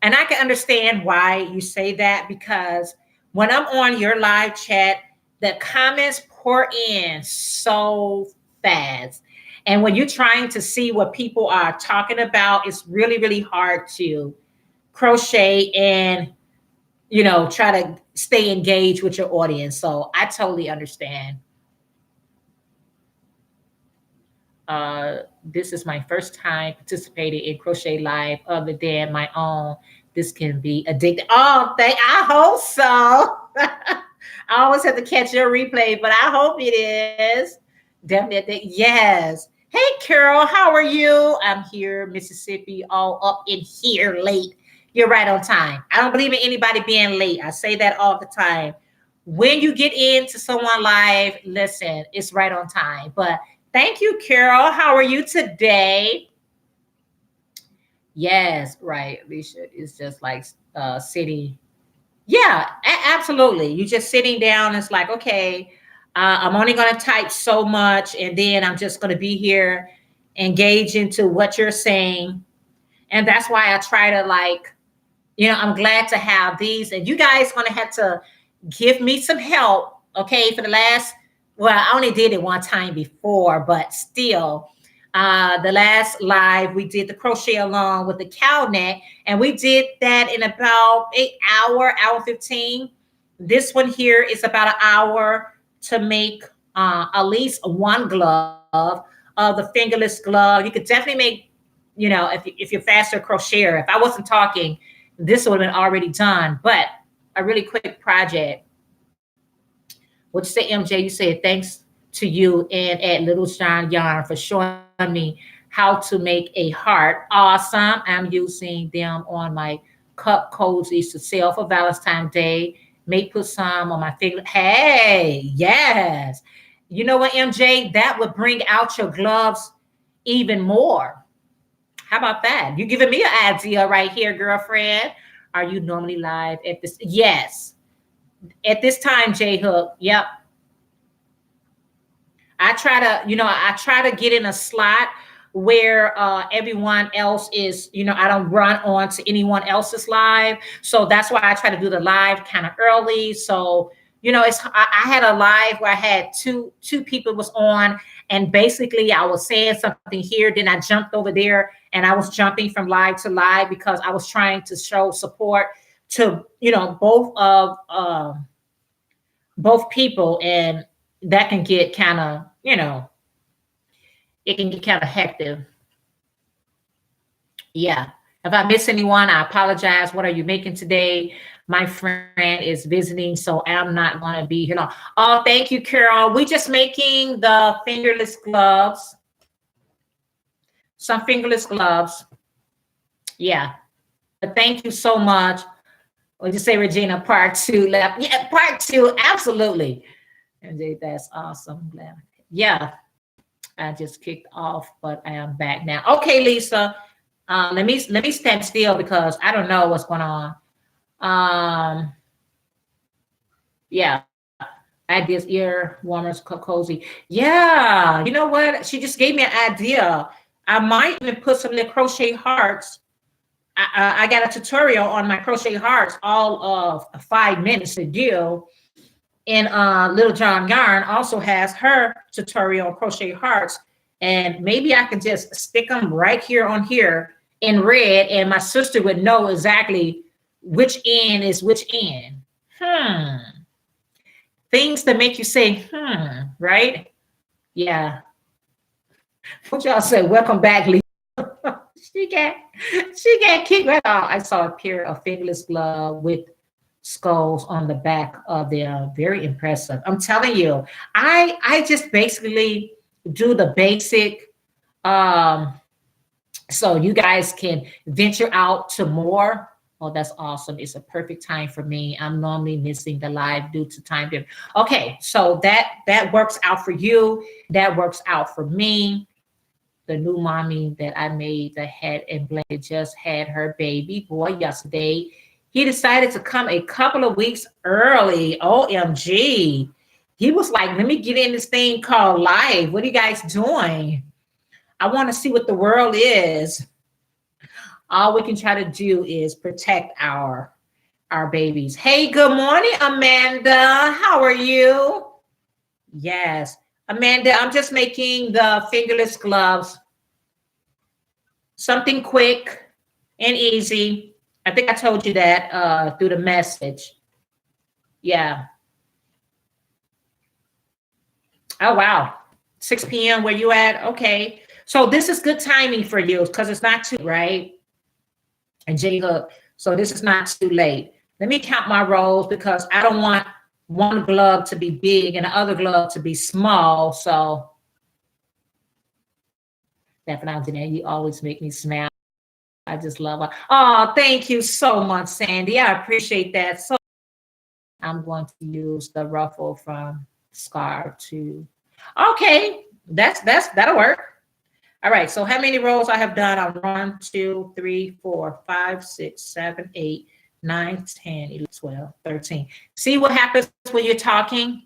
A: and I can understand why you say that, because when I'm on your live chat, the comments pour in so fast. And when you're trying to see what people are talking about, it's really, really hard to crochet and, try to stay engaged with your audience. So I totally understand. This is my first time participating in Crochet Live other than my own. This can be addictive. Oh, I hope so. I always have to catch your replay, but I hope it is. Definitely. Yes. Hey, Carol, how are you? I'm here, Mississippi, all up in here late. You're right on time. I don't believe in anybody being late. I say that all the time. when you get into someone live, listen, it's right on time. But thank you, Carol. How are you today? Yes, right. Alicia is just like sitting. Yeah, absolutely. You just sitting down. It's like, okay, I'm only going to type so much, and then I'm just going to be here, engage into what you're saying. And that's why I try to like, I'm glad to have these, and you guys going to have to give me some help, okay? For the last, well, I only did it one time before, but still, the last live we did the crochet along with the cow neck, and we did that in about 8 hour 15. This one here is about an hour to make at least one glove of the fingerless glove. You could definitely make, if you're faster crocheter. If I wasn't talking, this would have been already done. But a really quick project. What you say, MJ? You said thanks to you and at Little John Yarn for showing me how to make a heart. Awesome. I'm using them on my cup cozies to sell for Valentine's Day. May put some on my finger. Hey, yes. You know what, MJ? That would bring out your gloves even more. How about that? You giving me an idea right here, girlfriend. Are you normally live at this? Yes. At this time, J Hook. Yep. I try to get in a slot where everyone else is, I don't run on to anyone else's live. So that's why I try to do the live kind of early. So, I had a live where I had two people was on, and basically I was saying something here, then I jumped over there and I was jumping from live to live because I was trying to show support to, both people, and that can get kind of, it can get kind of hectic. Yeah. If I miss anyone, I apologize. What are you making today? My friend is visiting, so I'm not going to be here long. Oh, thank you, Carol. We just making the fingerless gloves. Some fingerless gloves. Yeah. But thank you so much. What did you say, Regina? Part two left. Yeah, part two. Absolutely. And that's awesome. Glad. Yeah. I just kicked off, but I am back now. Okay, Lisa. Let me stand still because I don't know what's going on. Yeah, I did ear warmers cozy. Yeah, you know what? She just gave me an idea. I might even put some little crochet hearts. I got a tutorial on my crochet hearts, all of 5 minutes to do. And Little John Yarn also has her tutorial on crochet hearts. And maybe I can just stick them right here on here in red, and my sister would know exactly which end is which end. Things that make you say, right? Yeah. What y'all say? Welcome back, Lee. she got she got kicked right off. I saw a pair of fingerless glove with skulls on the back of them. Very impressive. I'm telling you, I just basically do the basic, so you guys can venture out to more. Oh, that's awesome. It's a perfect time for me. I'm normally missing the live due to time difference. Okay, so that works out for you. That works out for me. The new mommy that I made, the head and blanket, just had her baby boy yesterday. He decided to come a couple of weeks early. OMG. He was like, let me get in this thing called life. What are you guys doing? I want to see what the world is. All we can try to do is protect our babies. Hey, good morning, Amanda. How are you? Yes. Amanda, I'm just making the fingerless gloves. Something quick and easy. I think I told you that through the message. Yeah. Oh, wow. 6 p.m. where you at? Okay. So this is good timing for you because it's not too, right? And J Hook. So this is not too late. Let me count my rows because I don't want one glove to be big and the other glove to be small. So definitely, you always make me smile. I just love it. Oh, thank you so much, Sandy. I appreciate that. So I'm going to use the ruffle from scarf to, okay, that'll work. All right, so how many rows I have done on 1, 2, 3, 4, 5, 6, 7, 8, 9, 10, 11, 12, 13. See what happens when you're talking?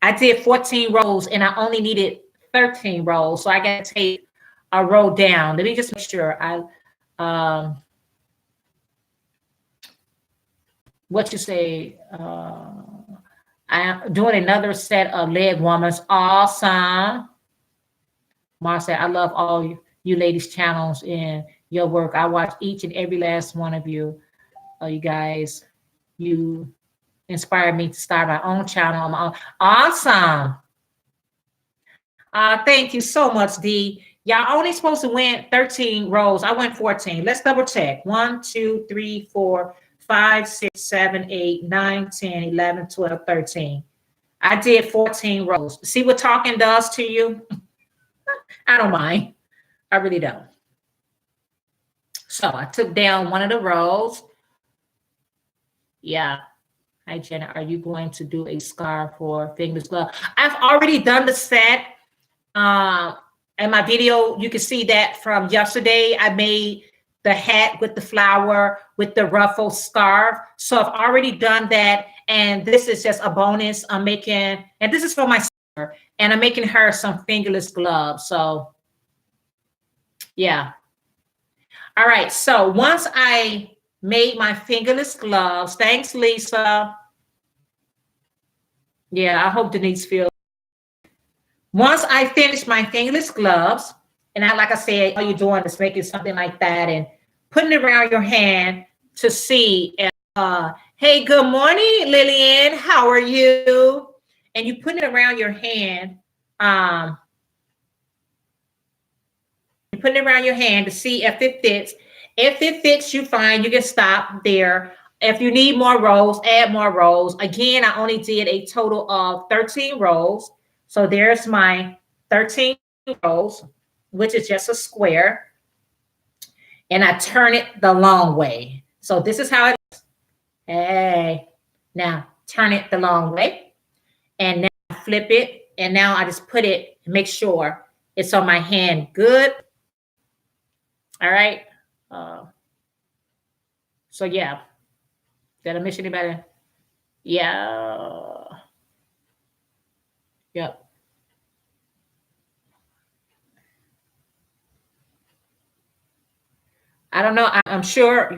A: I did 14 rows and I only needed 13 rows. So I got to take a row down. Let me just make sure what you say, I'm doing another set of leg warmers. Awesome. Mar said, I love all you ladies' channels and your work. I watch each and every last one of you. You guys, you inspired me to start my own channel on my own. Awesome. Thank you so much, D. Y'all only supposed to win 13 rows. I went 14. Let's double check. 1, 2, 3, 4, 5, 6, 7, 8, 9, 10, 11, 12, 13. I did 14 rows. See what talking does to you? I don't mind. I really don't. So I took down one of the rows. Yeah. Hi, Jenna. Are you going to do a scarf for Fingerless glove? I've already done the set. In my video, you can see that from yesterday. I made the hat with the flower, with the ruffle scarf. So I've already done that. And this is just a bonus. I'm making, and this is for my sister, and I'm making her some fingerless gloves. So yeah. All right. So once I made my fingerless gloves, thanks, Lisa. Yeah, I hope Denise feels. Once I finish my fingerless gloves, and like I said, all you're doing is making something like that and putting it around your hand to see. Hey, good morning, Lillian. How are you? And you put it around your hand. You put it around your hand to see if it fits. If it fits you, fine. You can stop there. If you need more rows, add more rows. Again, I only did a total of 13 rows. So there's my 13 rows, which is just a square. And I turn it the long way. So this is how it is. Hey, now turn it the long way. And now I flip it. And now I just put it, make sure it's on my hand good. All right. So yeah. Did I miss anybody? Yeah. Yep. I don't know. I'm sure.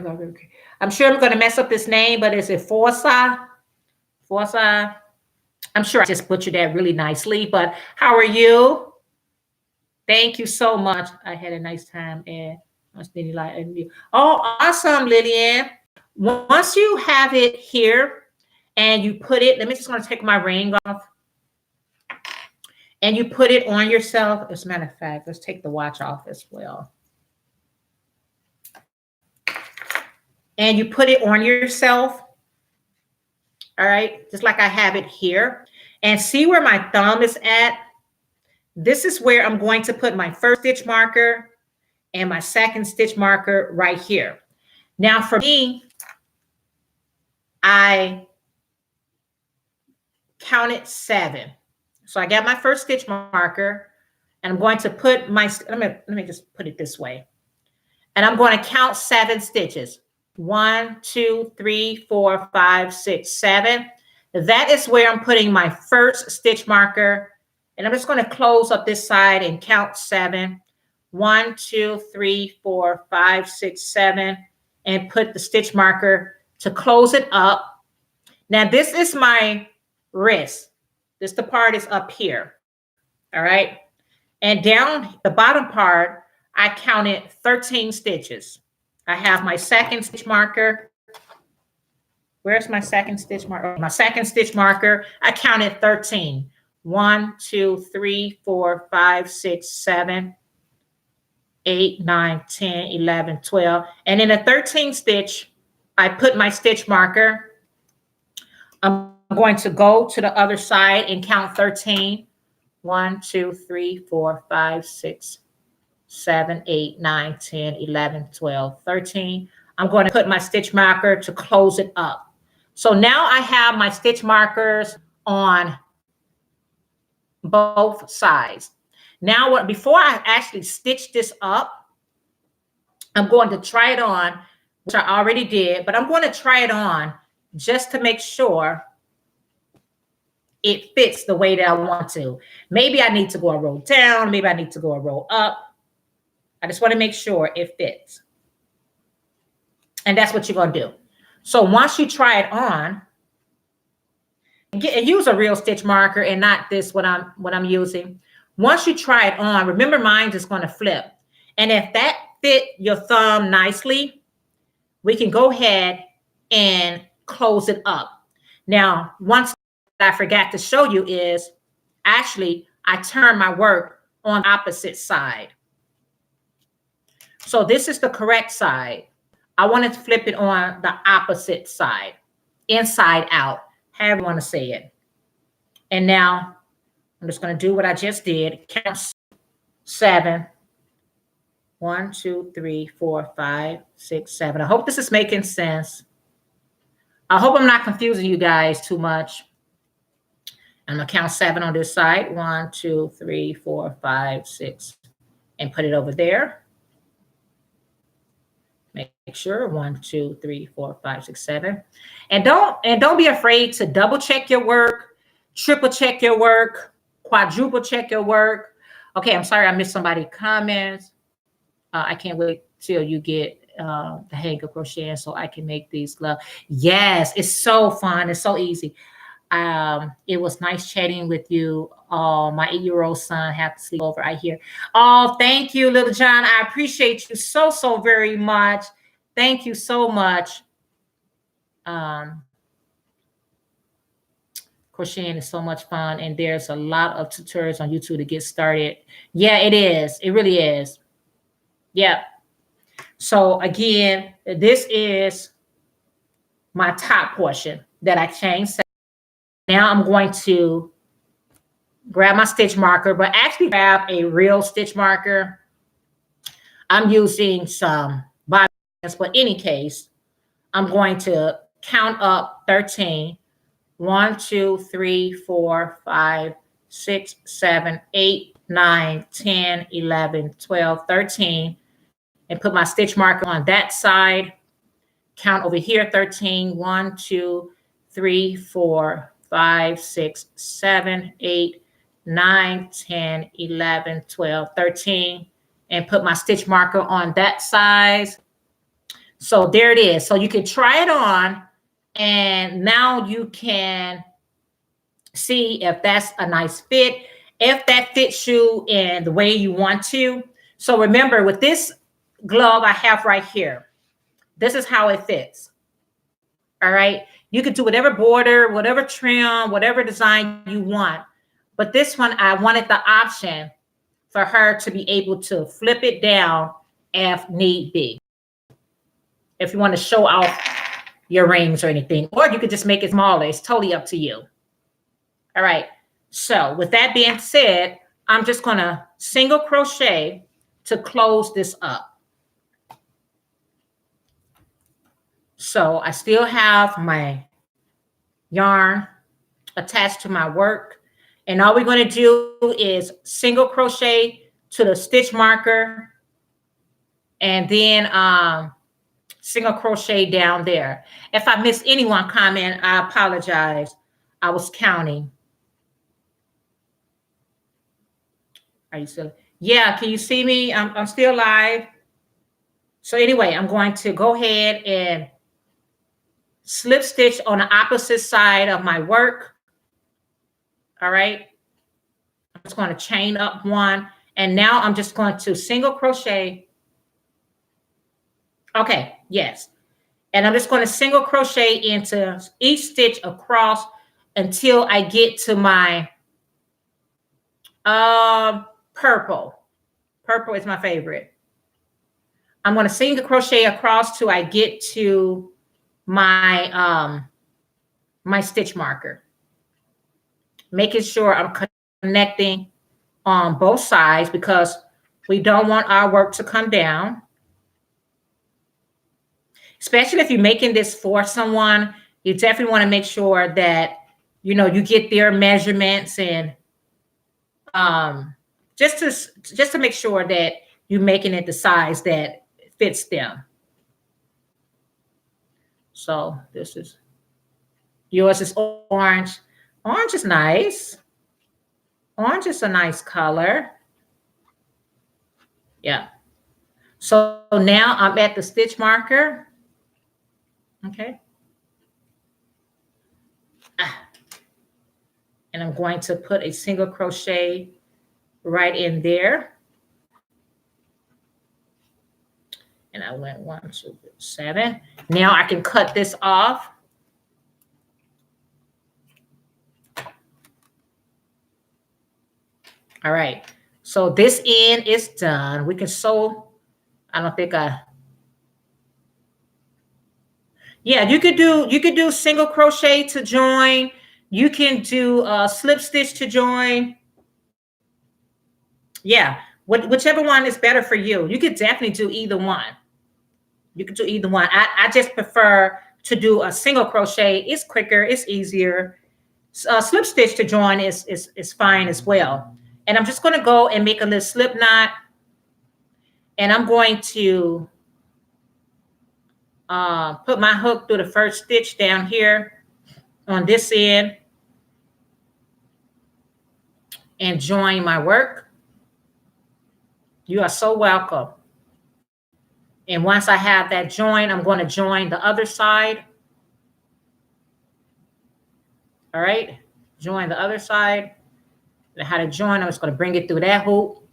A: I'm sure I'm going to mess up this name, but is it Forza? Forza. I'm sure I just butchered that really nicely. But how are you? Thank you so much. I had a nice time and oh, awesome, Lillian. Once you have it here and you put it, let me just want to take my ring off. And you put it on yourself. As a matter of fact, let's take the watch off as well. And you put it on yourself. All right, just like I have it here. And see where my thumb is at? This is where I'm going to put my first stitch marker and my second stitch marker right here. Now for me, I counted 7. So I got my first stitch marker and I'm going to put my, let me just put it this way. And I'm going to count 7 stitches. 1, 2, 3, 4, 5, 6, 7. That is where I'm putting my first stitch marker. And I'm just going to close up this side and count 7. 1, 2, 3, 4, 5, 6, 7. And put the stitch marker to close it up. Now this is my wrist. This the part is up here. All right. And down the bottom part, I counted 13 stitches. I have my second stitch marker. Where's my second stitch marker? My second stitch marker, I counted 13. 1, 2, 3, 4, 5, 6, 7, 8, 9, 10, 11, 12. And in the 13th stitch, I put my stitch marker. I'm going to go to the other side and count 13. 1, 2, 3, 4, 5, 6, 7, 8, 9, 10, 11, 12, 13. I'm going to put my stitch marker to close it up. So now I have my stitch markers on both sides. Now, before I actually stitch this up, I'm going to try it on, which I already did, but I'm going to try it on just to make sure it fits the way that I want to. Maybe I need to go a row down. Maybe I need to go a row up. I just want to make sure it fits. And that's what you're going to do. So once you try it on, and use a real stitch marker and not this what I'm using. Once you try it on, remember mine is going to flip. And if that fit your thumb nicely, we can go ahead and close it up. Now, once I forgot to show you is actually I turn my work on the opposite side. So this is the correct side. I wanted to flip it on the opposite side, inside out, however you want to say it. And now I'm just going to do what I just did. Count 7. 1, 2, 3, 4, 5, 6, 7. I hope this is making sense. I hope I'm not confusing you guys too much. I'm going to count 7 on this side. 1, 2, 3, 4, 5, 6. And put it over there. Make sure 1, 2, 3, 4, 5, 6, 7. And don't be afraid to double check your work, triple check your work, quadruple check your work. Okay, I'm sorry I missed somebody's comments. I can't wait till you get the hang of crocheting so I can make these gloves. Yes, it's so fun. It's so easy. It was nice chatting with you. My 8-year-old son had to sleep over, I hear. Oh, thank you, little John. I appreciate you so, so very much. Thank you so much. Crocheting is so much fun, and there's a lot of tutorials on YouTube to get started. Yeah, it is. It really is. Yeah. So again, this is my top portion that I changed. Now I'm going to grab my stitch marker, but actually grab a real stitch marker. I'm using some bobby pins, but in any case, I'm going to count up 13. 1, 2, 3, 4, 5, 6, 7, 8, 9, 10, 11, 12, 13, and put my stitch marker on that side. Count over here 13. 1, 2, 3, 4, 5, 6, 7, 8, 9, 10, 11, 12, 13, and put my stitch marker on that size. So there it is. So you can try it on, and now you can see if that's a nice fit, if that fits you in the way you want to. So remember, with this glove I have right here, this is how it fits. All right. You could do whatever border, whatever trim, whatever design you want. But this one, I wanted the option for her to be able to flip it down if need be. If you want to show off your rings or anything, or you could just make it smaller. It's totally up to you. All right. So with that being said, I'm just going to single crochet to close this up. So I still have my yarn attached to my work. And all we're going to do is single crochet to the stitch marker and then single crochet down there. If I missed anyone comment, I apologize. I was counting. Are you still? Yeah, can you see me? I'm still live. So anyway, I'm going to go ahead and slip stitch on the opposite side of my work. All right. I'm just going to chain up one. And now I'm just going to single crochet. Okay, yes. And I'm just going to single crochet into each stitch across until I get to my purple. Purple is my favorite. I'm going to single crochet across till I get to my my stitch marker. Making sure I'm connecting on both sides because we don't want our work to come down. Especially if you're making this for someone, You definitely want to make sure that, you get their measurements and um, just to just to make sure that you're making it the size that fits them. So this is yours is orange. Orange is nice. Orange is a nice color. Yeah. So now I'm at the stitch marker. Okay. Ah, and I'm going to put a single crochet right in there. And I went 1, 2, 7. Now I can cut this off. All right. So this end is done. We can sew. I don't think yeah, you could do single crochet to join. You can do slip stitch to join. Yeah, whichever one is better for you. You could definitely do either one. You could do either one. I just prefer to do a single crochet. It's quicker. It's easier. Slip stitch to join is fine as well. And I'm just going to go and make a little slip knot. And I'm going to put my hook through the first stitch down here on this end and join my work. You are so welcome. And once I have that join, I'm going to join the other side. All right, join the other side. And how to join, I'm just going to bring it through that hoop.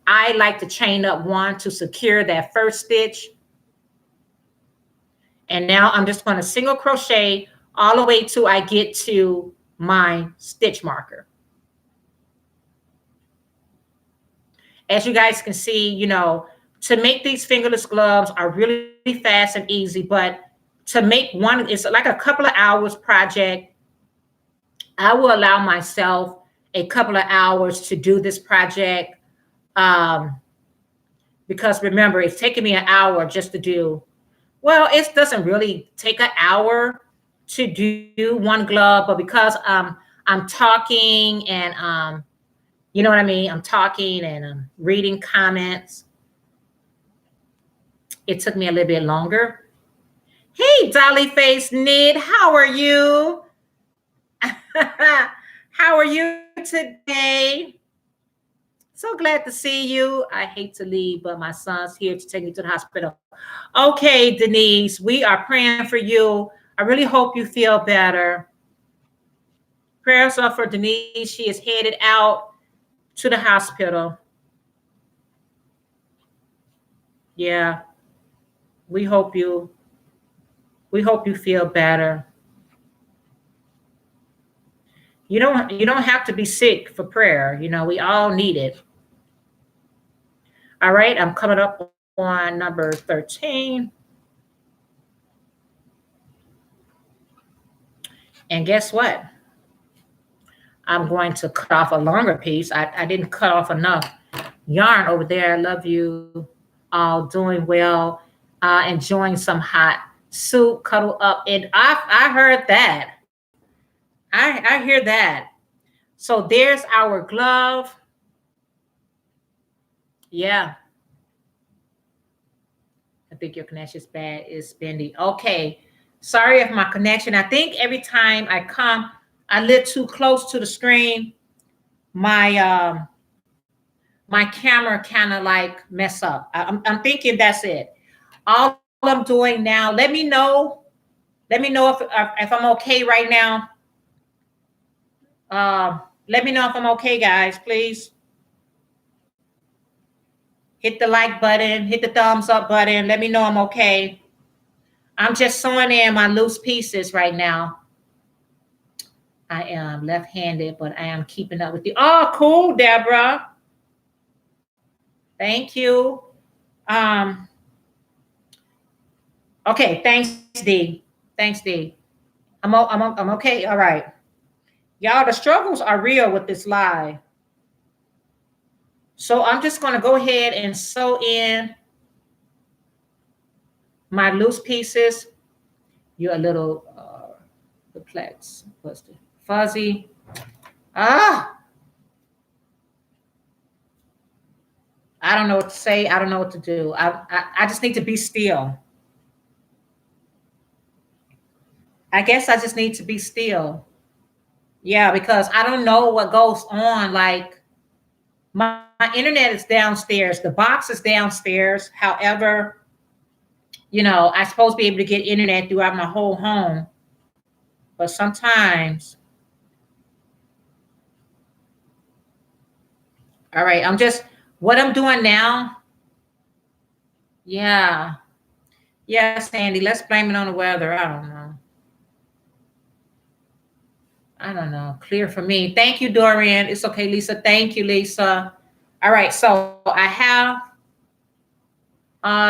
A: I like to chain up one to secure that first stitch. And now I'm just going to single crochet all the way till I get to my stitch marker. As you guys can see, to make these fingerless gloves are really fast and easy, but to make one, it's like a couple of hours project. I will allow myself a couple of hours to do this project because remember, it's taking me an hour just to do. Well, it doesn't really take an hour to do one glove, but because I'm talking and you know what I mean? I'm talking and I'm reading comments. It took me a little bit longer. Hey, Dolly Face Knit, how are you? How are you today? So glad to see you. I hate to leave, but my son's here to take me to the hospital. Okay, Denise, we are praying for you. I really hope you feel better. Prayers up for Denise. She is headed out to the hospital. Yeah. We hope you feel better. You don't have to be sick for prayer. We all need it. All right, I'm coming up on number 13. And guess what? I'm going to cut off a longer piece. I didn't cut off enough yarn over there. I love you all doing well. Enjoying some hot soup, cuddle up. And I heard that. I hear that. So there's our glove. Yeah. I think your connection is bad. It's bendy. Okay. Sorry if my connection. I think every time I come, I live too close to the screen. My camera kind of like mess up. I'm thinking that's it. All I'm doing now. Let me know if I'm okay right now. Let me know if I'm okay, guys. Please hit the like button, hit the thumbs up button. Let me know I'm okay. I'm just sewing in my loose pieces right now. I am left-handed, but I am keeping up with you. Oh, cool, Deborah. Thank you. Okay, thanks, D. Thanks, D. I'm okay. All right. Y'all, the struggles are real with this live. So I'm just going to go ahead and sew in my loose pieces. You're a little Perplex. What's the fuzzy? Ah, I don't know what to say. I don't know what to do. I just need to be still. I guess I just need to be still. Yeah, because I don't know what goes on. Like my internet is downstairs. The box is downstairs. However, I'm supposed to be able to get internet throughout my whole home. But sometimes, all right, what I'm doing now. Yeah. Yeah, Sandy, let's blame it on the weather. I don't know. I don't know. Clear for me. Thank you, Dorian. It's okay, Lisa. Thank you, Lisa. All right, so I have,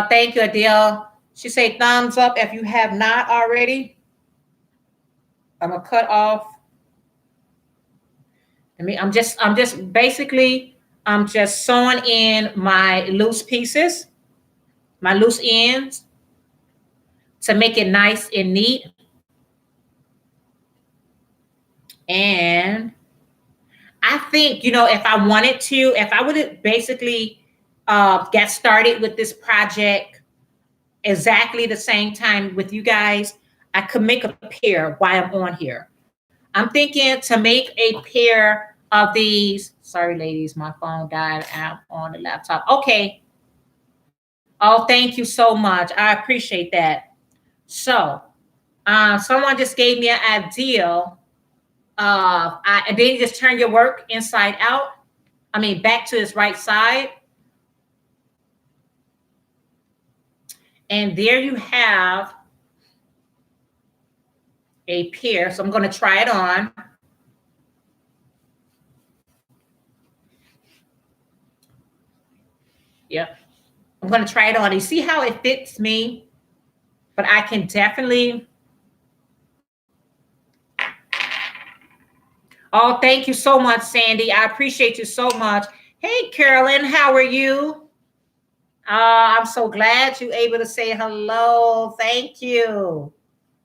A: thank you, Adele. She said thumbs up if you have not already. I'm gonna cut off. I'm just basically, I'm just sewing in my loose pieces, my loose ends to make it nice and neat. And I think, if I wanted to, if I would have basically get started with this project exactly the same time with you guys, I could make a pair while I'm on here. I'm thinking to make a pair of these. Sorry, ladies, my phone died out on the laptop. Okay. Oh, thank you so much. I appreciate that. So, someone just gave me an idea. And then you just turn your work inside out. I mean, back to its right side. And there you have a pair. So I'm going to try it on. Yep. I'm going to try it on. You see how it fits me? But I can definitely. Oh, thank you so much, Sandy. I appreciate you so much. Hey, Carolyn, how are you? I'm so glad you're able to say hello. Thank you.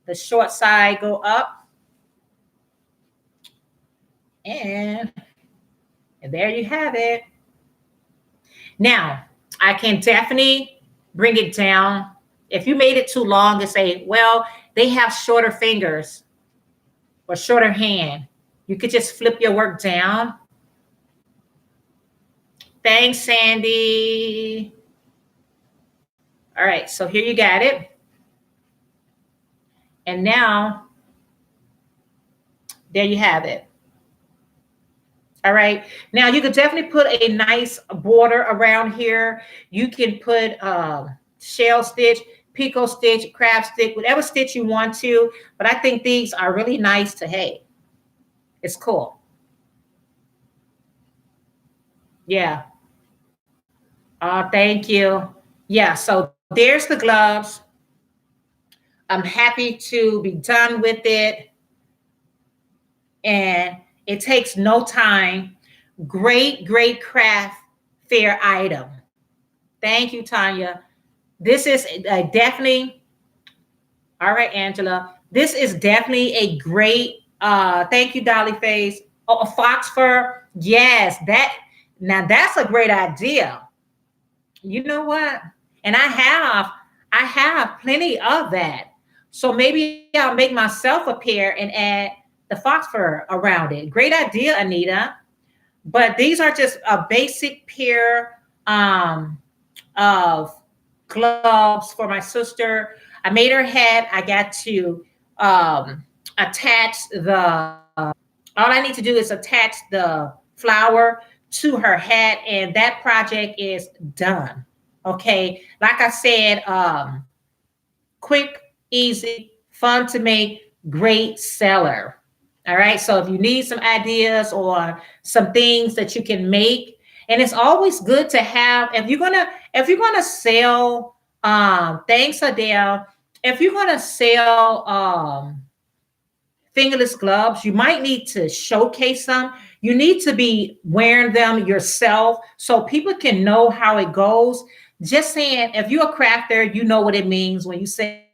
A: The short side go up. And there you have it. Now, I can definitely bring it down. If you made it too long and say, well, they have shorter fingers or shorter hand, you could just flip your work down. Thanks, Sandy. All right, so here you got it. And now, there you have it. All right. Now you could definitely put a nice border around here. You can put shell stitch, picot stitch, crab stitch, whatever stitch you want to. But I think these are really nice to, hey, it's cool. Yeah. Thank you. Yeah. So there's the gloves. I'm happy to be done with it. And it takes no time. Great, great craft fair item. Thank you, Tanya. This is definitely, all right, Angela. This is definitely a great, thank you, Dolly Face. Oh, a fox fur. Yes, now that's a great idea. You know what? And I have plenty of that. So maybe I'll make myself a pair and add the fox fur around it. Great idea, Anita. But these are just a basic pair of gloves for my sister. I made her hat. I got to attach all I need to do is attach the flower to her hat, and that project is done. Okay. Like I said, quick, easy, fun to make, great seller. All right. So if you need some ideas or some things that you can make, and it's always good to have, if you're gonna sell, thanks, Adele. If you're gonna sell fingerless gloves, you might need to showcase them. You need to be wearing them yourself so people can know how it goes. Just saying, if you're a crafter, you know what it means when you say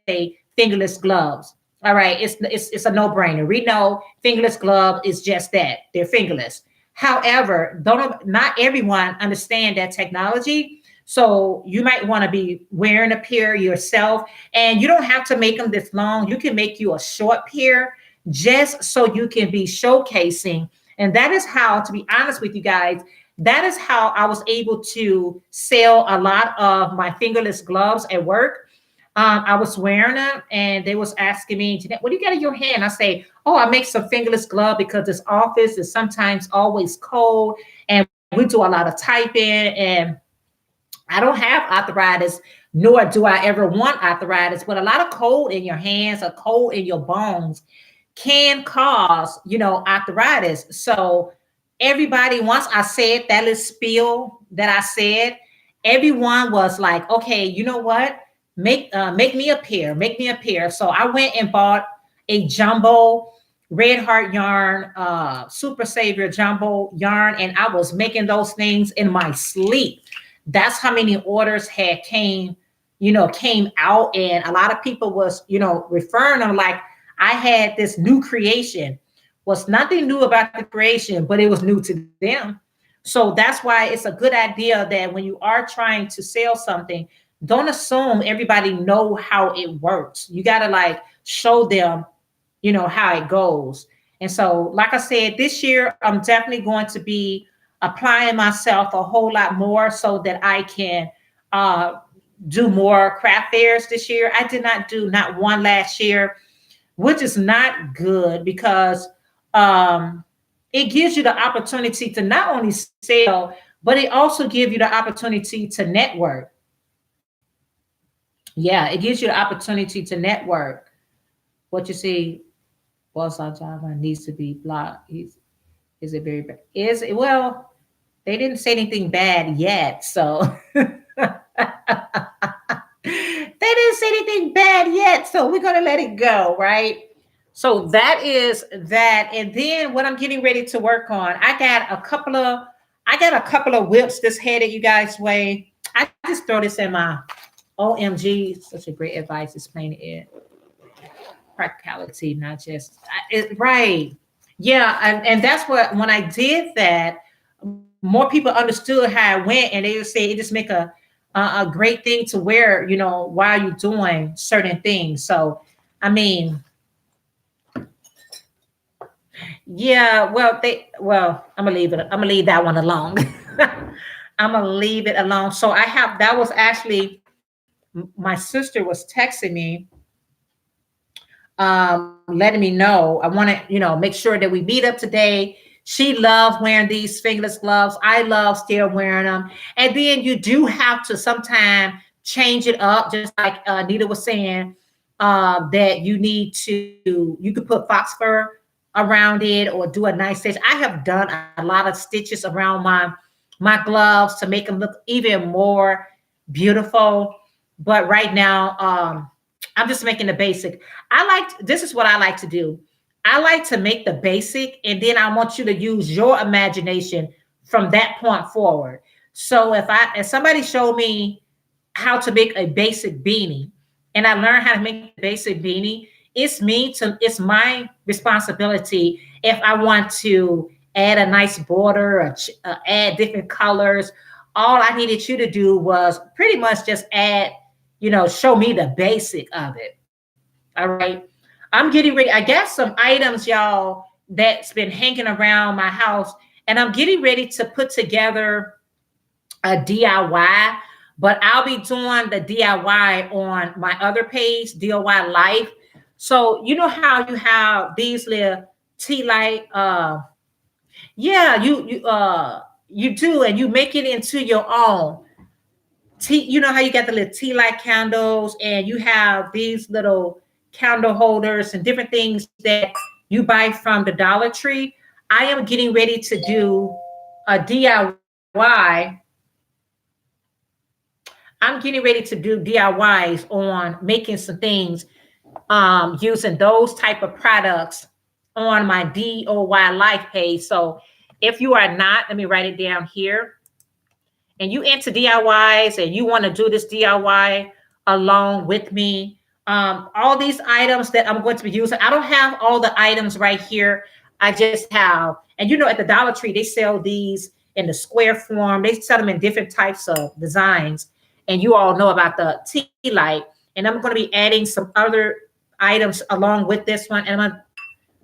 A: fingerless gloves. All right, it's a no brainer. We know fingerless glove is just that, they're fingerless. However, don't not everyone understand that technology. So you might want to be wearing a pair yourself, and you don't have to make them this long. You can make you a short pair just so you can be showcasing. And that is how, to be honest with you guys, that is how I was able to sell a lot of my fingerless gloves at work. I was wearing them and they was asking me, "Jeanette, what do you got in your hand?" I say, "Oh, I make some fingerless glove because this office is sometimes always cold and we do a lot of typing, and I don't have arthritis, nor do I ever want arthritis, but a lot of cold in your hands or cold in your bones can cause, arthritis." So everybody, once I said that little spiel that I said, everyone was like, "Okay, you know what? Make me a pair, make me a pair." So I went and bought a jumbo red heart yarn, super savior jumbo yarn, and I was making those things in my sleep. That's how many orders had came out, and a lot of people was, referring them like I had this new creation. Was nothing new about the creation, but it was new to them. So that's why it's a good idea that when you are trying to sell something, don't assume everybody know how it works. You got to like show them, how it goes. And so, like I said, this year I'm definitely going to be applying myself a whole lot more so that I can uh, do more craft fairs this year. I did not do not one last year, which is not good because um, it gives you the opportunity to not only sell, but it also gives you the opportunity to network. Yeah, it gives you the opportunity to network. What you see, boss on Java needs to be blocked. Is it very bad? Is it, well, they didn't say anything bad yet, so they didn't say anything bad yet, so we're gonna let it go, right? So that is that, and then what I'm getting ready to work on, I got a couple of whips this headed you guys way. I just throw this in my OMG, such a great advice, explain it. Practicality, not just right. Yeah, and that's what when I did that, more people understood how it went, and they would say it just make a great thing to wear, while you're doing certain things. So, I mean, yeah, I'm gonna leave it. I'm gonna leave that one alone. I'm gonna leave it alone. So I have that was actually my sister was texting me, letting me know. I want to, make sure that we meet up today. She loves wearing these fingerless gloves. I love still wearing them. And then you do have to sometimes change it up, just like Nita was saying, that you need to, you could put fox fur around it or do a nice stitch. I have done a lot of stitches around my gloves to make them look even more beautiful. But right now, I'm just making the basic. This is what I like to do. I like to make the basic, and then I want you to use your imagination from that point forward. So if somebody showed me how to make a basic beanie, and I learned how to make the basic beanie, it's my responsibility if I want to add a nice border or add different colors. All I needed you to do was pretty much just add, show me the basic of it. All right. I'm getting ready. I got some items, y'all, that's been hanging around my house, and I'm getting ready to put together a DIY, but I'll be doing the DIY on my other page, DIY Life. So you know how you have these little tea light, yeah, you do, and you make it into your own tea. You know how you got the little tea light candles, and you have these little candle holders and different things that you buy from the Dollar Tree. I am getting ready to do a DIY. I'm getting ready to do DIYs on making some things, using those type of products on my DOY Life page. So if you are not, let me write it down here, and you into DIYs and you want to do this DIY along with me, All these items that I'm going to be using. I don't have all the items right here. I just have, and at the Dollar Tree, they sell these in the square form. They sell them in different types of designs. And you all know about the tea light. And I'm going to be adding some other items along with this one. And I'm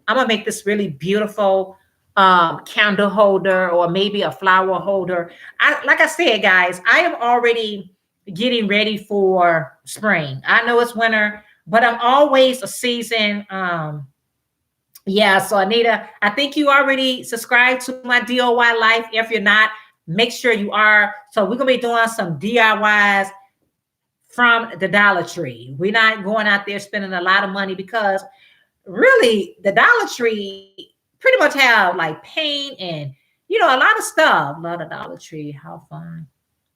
A: gonna make this really beautiful candle holder or maybe a flower holder. Like I said, guys, I am already getting ready for spring. I know it's winter, but I'm always a season. Yeah, so Anita, I think you already subscribed to my DOY life. If you're not, make sure you are. So we're gonna be doing some DIYs from the Dollar Tree. We're not going out there spending a lot of money because really the Dollar Tree pretty much have like paint and a lot of stuff. Love the Dollar Tree. How fun.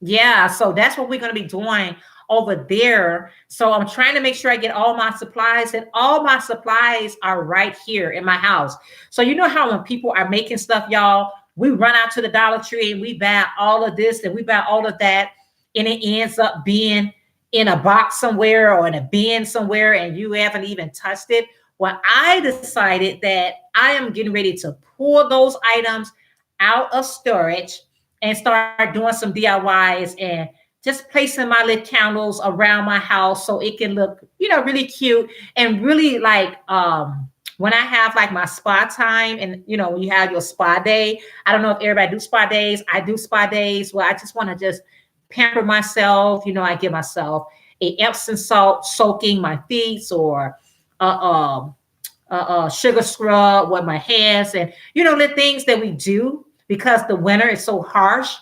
A: Yeah, so that's what we're going to be doing over there. So I'm trying to make sure I get all my supplies, and all my supplies are right here in my house. So you know how when people are making stuff, y'all, we run out to the Dollar Tree and we buy all of this and we buy all of that, and it ends up being in a box somewhere or in a bin somewhere, and you haven't even touched it. Well, I decided that I am getting ready to pull those items out of storage and start doing some DIYs and just placing my little candles around my house so it can look, really cute and really like when I have like my spa time and when you have your spa day. I don't know if everybody do spa days. I do spa days where I just want to just pamper myself. I give myself a Epsom salt soaking my feet, or sugar scrub with my hands, and the things that we do because the winter is so harsh.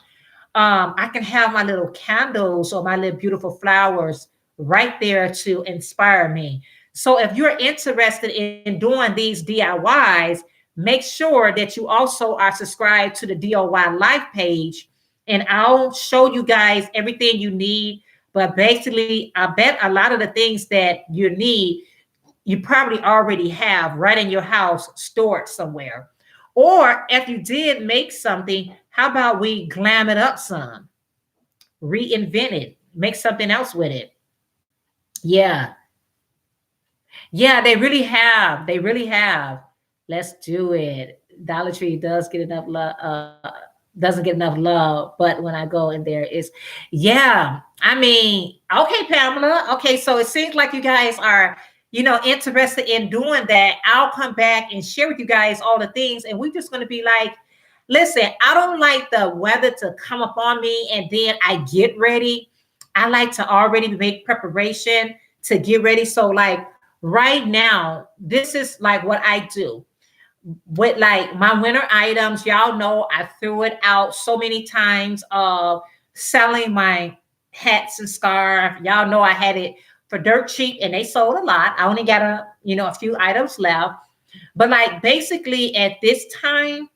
A: I can have my little candles or my little beautiful flowers right there to inspire me. So if you're interested in doing these DIYs, make sure that you also are subscribed to the DOY Life page, and I'll show you guys everything you need. But basically, I bet a lot of the things that you need, you probably already have right in your house stored somewhere. Or if you did make something, how about we glam it up some, reinvent it, make something else with it? Yeah. Yeah, they really have. They really have. Let's do it. Dollar Tree does get enough love, doesn't get enough love, but when I go in there, it's yeah. I mean, okay, Pamela. Okay, so it seems like you guys are, interested in doing that. I'll come back and share with you guys all the things, and we're just going to be like, listen, I don't like the weather to come up on me and then I get ready. I like to already make preparation to get ready. So, like right now, this is like what I do with like my winter items. Y'all know I threw it out so many times of selling my hats and scarf. Y'all know I had it for dirt cheap and they sold a lot. I only got a few items left. But like basically at this time,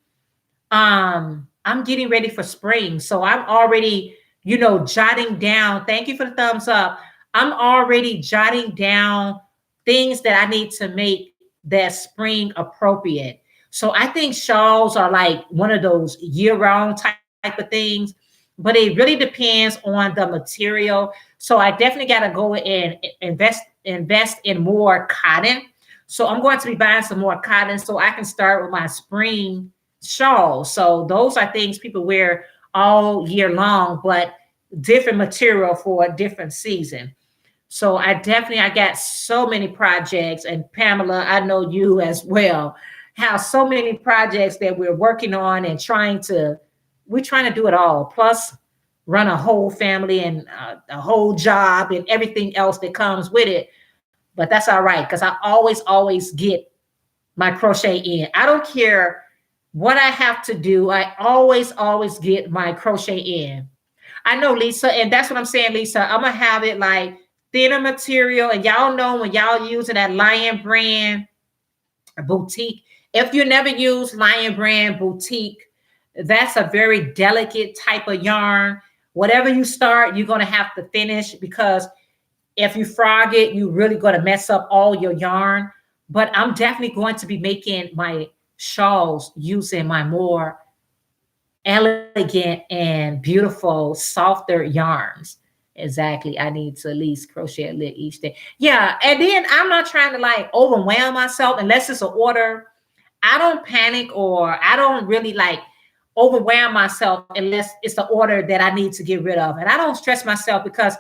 A: I'm getting ready for spring. So I'm already, jotting down. Thank you for the thumbs up. I'm already jotting down things that I need to make that spring appropriate. So I think shawls are like one of those year-round type of things, but it really depends on the material. So I definitely got to go and invest in more cotton. So I'm going to be buying some more cotton so I can start with my spring shawls. So those are things people wear all year long, but different material for a different season. So I got so many projects, and Pamela, I know you as well, have so many projects that we're working on and we're trying to do it all. Plus run a whole family and a whole job and everything else that comes with it. But that's all right, because I always get my crochet in. I don't care what I have to do. I always get my crochet in. I know, Lisa, and that's what I'm saying, Lisa. I'm gonna have it like thinner material, and y'all know when y'all using that Lion Brand boutique. If you never use Lion Brand boutique, that's a very delicate type of yarn. Whatever you start, you're gonna have to finish, because if you frog it, you really gonna mess up all your yarn. But I'm definitely going to be making my shawls using my more elegant and beautiful, softer yarns. Exactly. I need to at least crochet a little each day. Yeah. And then I'm not trying to like overwhelm myself unless it's an order. I don't panic or I don't really like overwhelm myself unless it's the order that I need to get rid of. And I don't stress myself because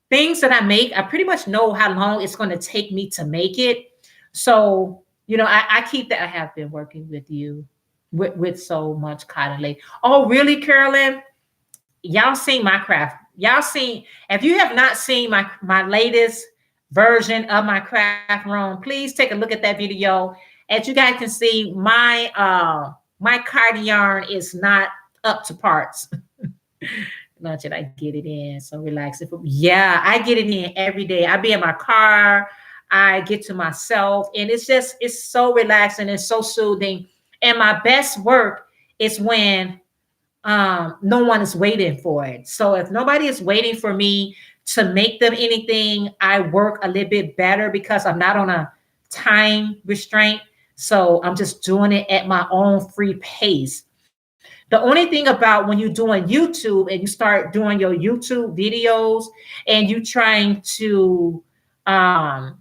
A: things that I make, I pretty much know how long it's going to take me to make it. So, I keep that. I have been working with you with so much cotton lately. Oh, really, Carolyn? Y'all seen my craft. Y'all seen, if you have not seen my latest version of my craft room, please take a look at that video. As you guys can see, my cotton yarn is not up to parts. Lunch it, I get it in. So relax. Yeah, I get it in every day. I be in my car, I get to myself, and it's so relaxing and so soothing. And my best work is when no one is waiting for it. So if nobody is waiting for me to make them anything, I work a little bit better because I'm not on a time restraint. So I'm just doing it at my own free pace. The only thing about when you're doing YouTube and you start doing your YouTube videos and you trying to um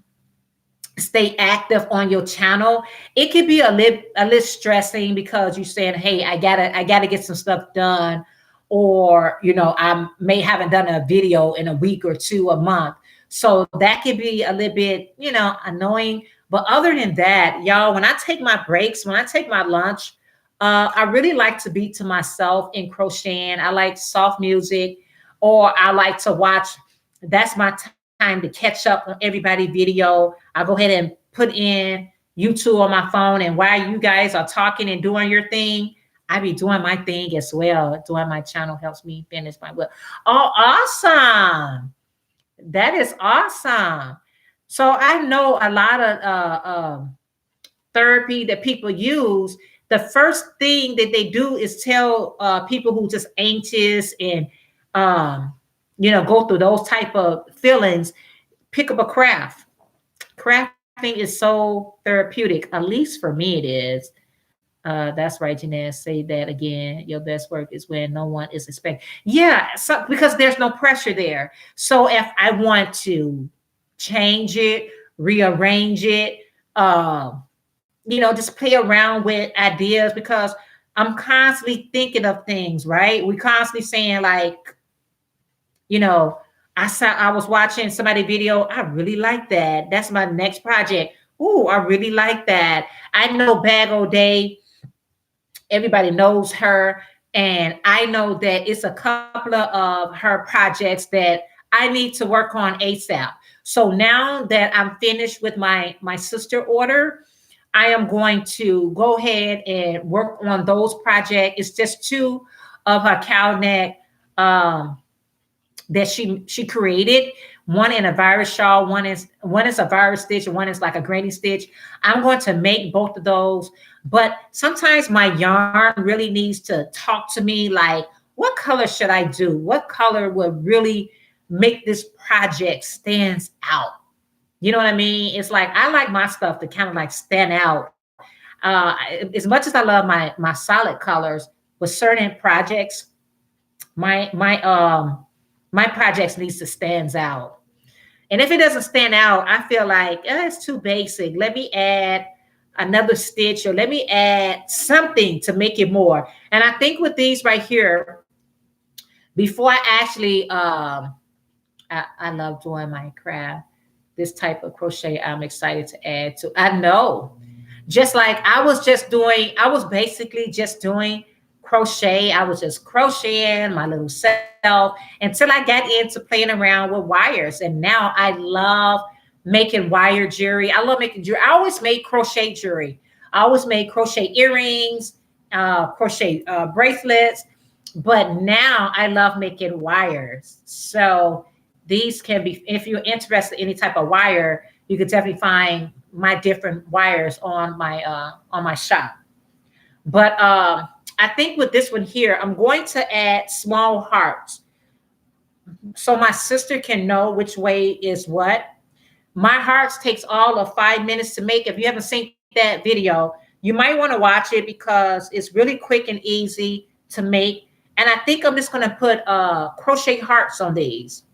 A: stay active on your channel, it could be a little stressing because you're saying, hey, I gotta get some stuff done, or I may haven't done a video in a week or two, a month. So that could be a little bit annoying. But other than that, y'all, when I take my breaks, when I take my lunch, I really like to be to myself in crocheting. I like soft music, or I like to watch. That's my time to catch up on everybody's video. I go ahead and put in YouTube on my phone, and while you guys are talking and doing your thing, I be doing my thing as well. Doing my channel helps me finish my work. Oh, awesome! That is awesome. So I know a lot of therapy that people use. The first thing that they do is tell people who just anxious and um, go through those type of feelings, pick up a craft. Crafting is so therapeutic. At least for me, it is. That's right, Janelle. Say that again. Your best work is when no one is expecting. Yeah, so because there's no pressure there. So if I want to change it, rearrange it, just play around with ideas because I'm constantly thinking of things, right? We constantly saying like, I was watching somebody video. I really like that. That's my next project. Ooh, I really like that. I know Bag O Day. Everybody knows her, and I know that it's a couple of her projects that I need to work on ASAP. So now that I'm finished with my sister order, I am going to go ahead and work on those projects. It's just two of her cow neck that she created. One in a virus shawl, one is a virus stitch, and one is like a granny stitch. I'm going to make both of those, but sometimes my yarn really needs to talk to me like, what color should I do? What color would really make this project stands out? You know what I mean? It's like I like my stuff to kind of like stand out. As much as I love my solid colors, with certain projects, my my um my projects needs to stands out. And if it doesn't stand out, I feel like it's too basic. Let me add another stitch, or let me add something to make it more. And I think with these right here, before I actually I love doing my craft. This type of crochet I'm excited to add to. I know. Just like I was basically just doing crochet. I was just crocheting my little self until I got into playing around with wires. And now I love making wire jewelry. I love making jewelry. I always made crochet jewelry. I always made crochet earrings, crochet bracelets, but now I love making wires. So these can be, if you're interested in any type of wire, you could definitely find my different wires on my shop. But I think with this one here, I'm going to add small hearts so my sister can know which way is what. My hearts takes all of 5 minutes to make. If you haven't seen that video, you might want to watch it because it's really quick and easy to make. And I think I'm just going to put crochet hearts on these.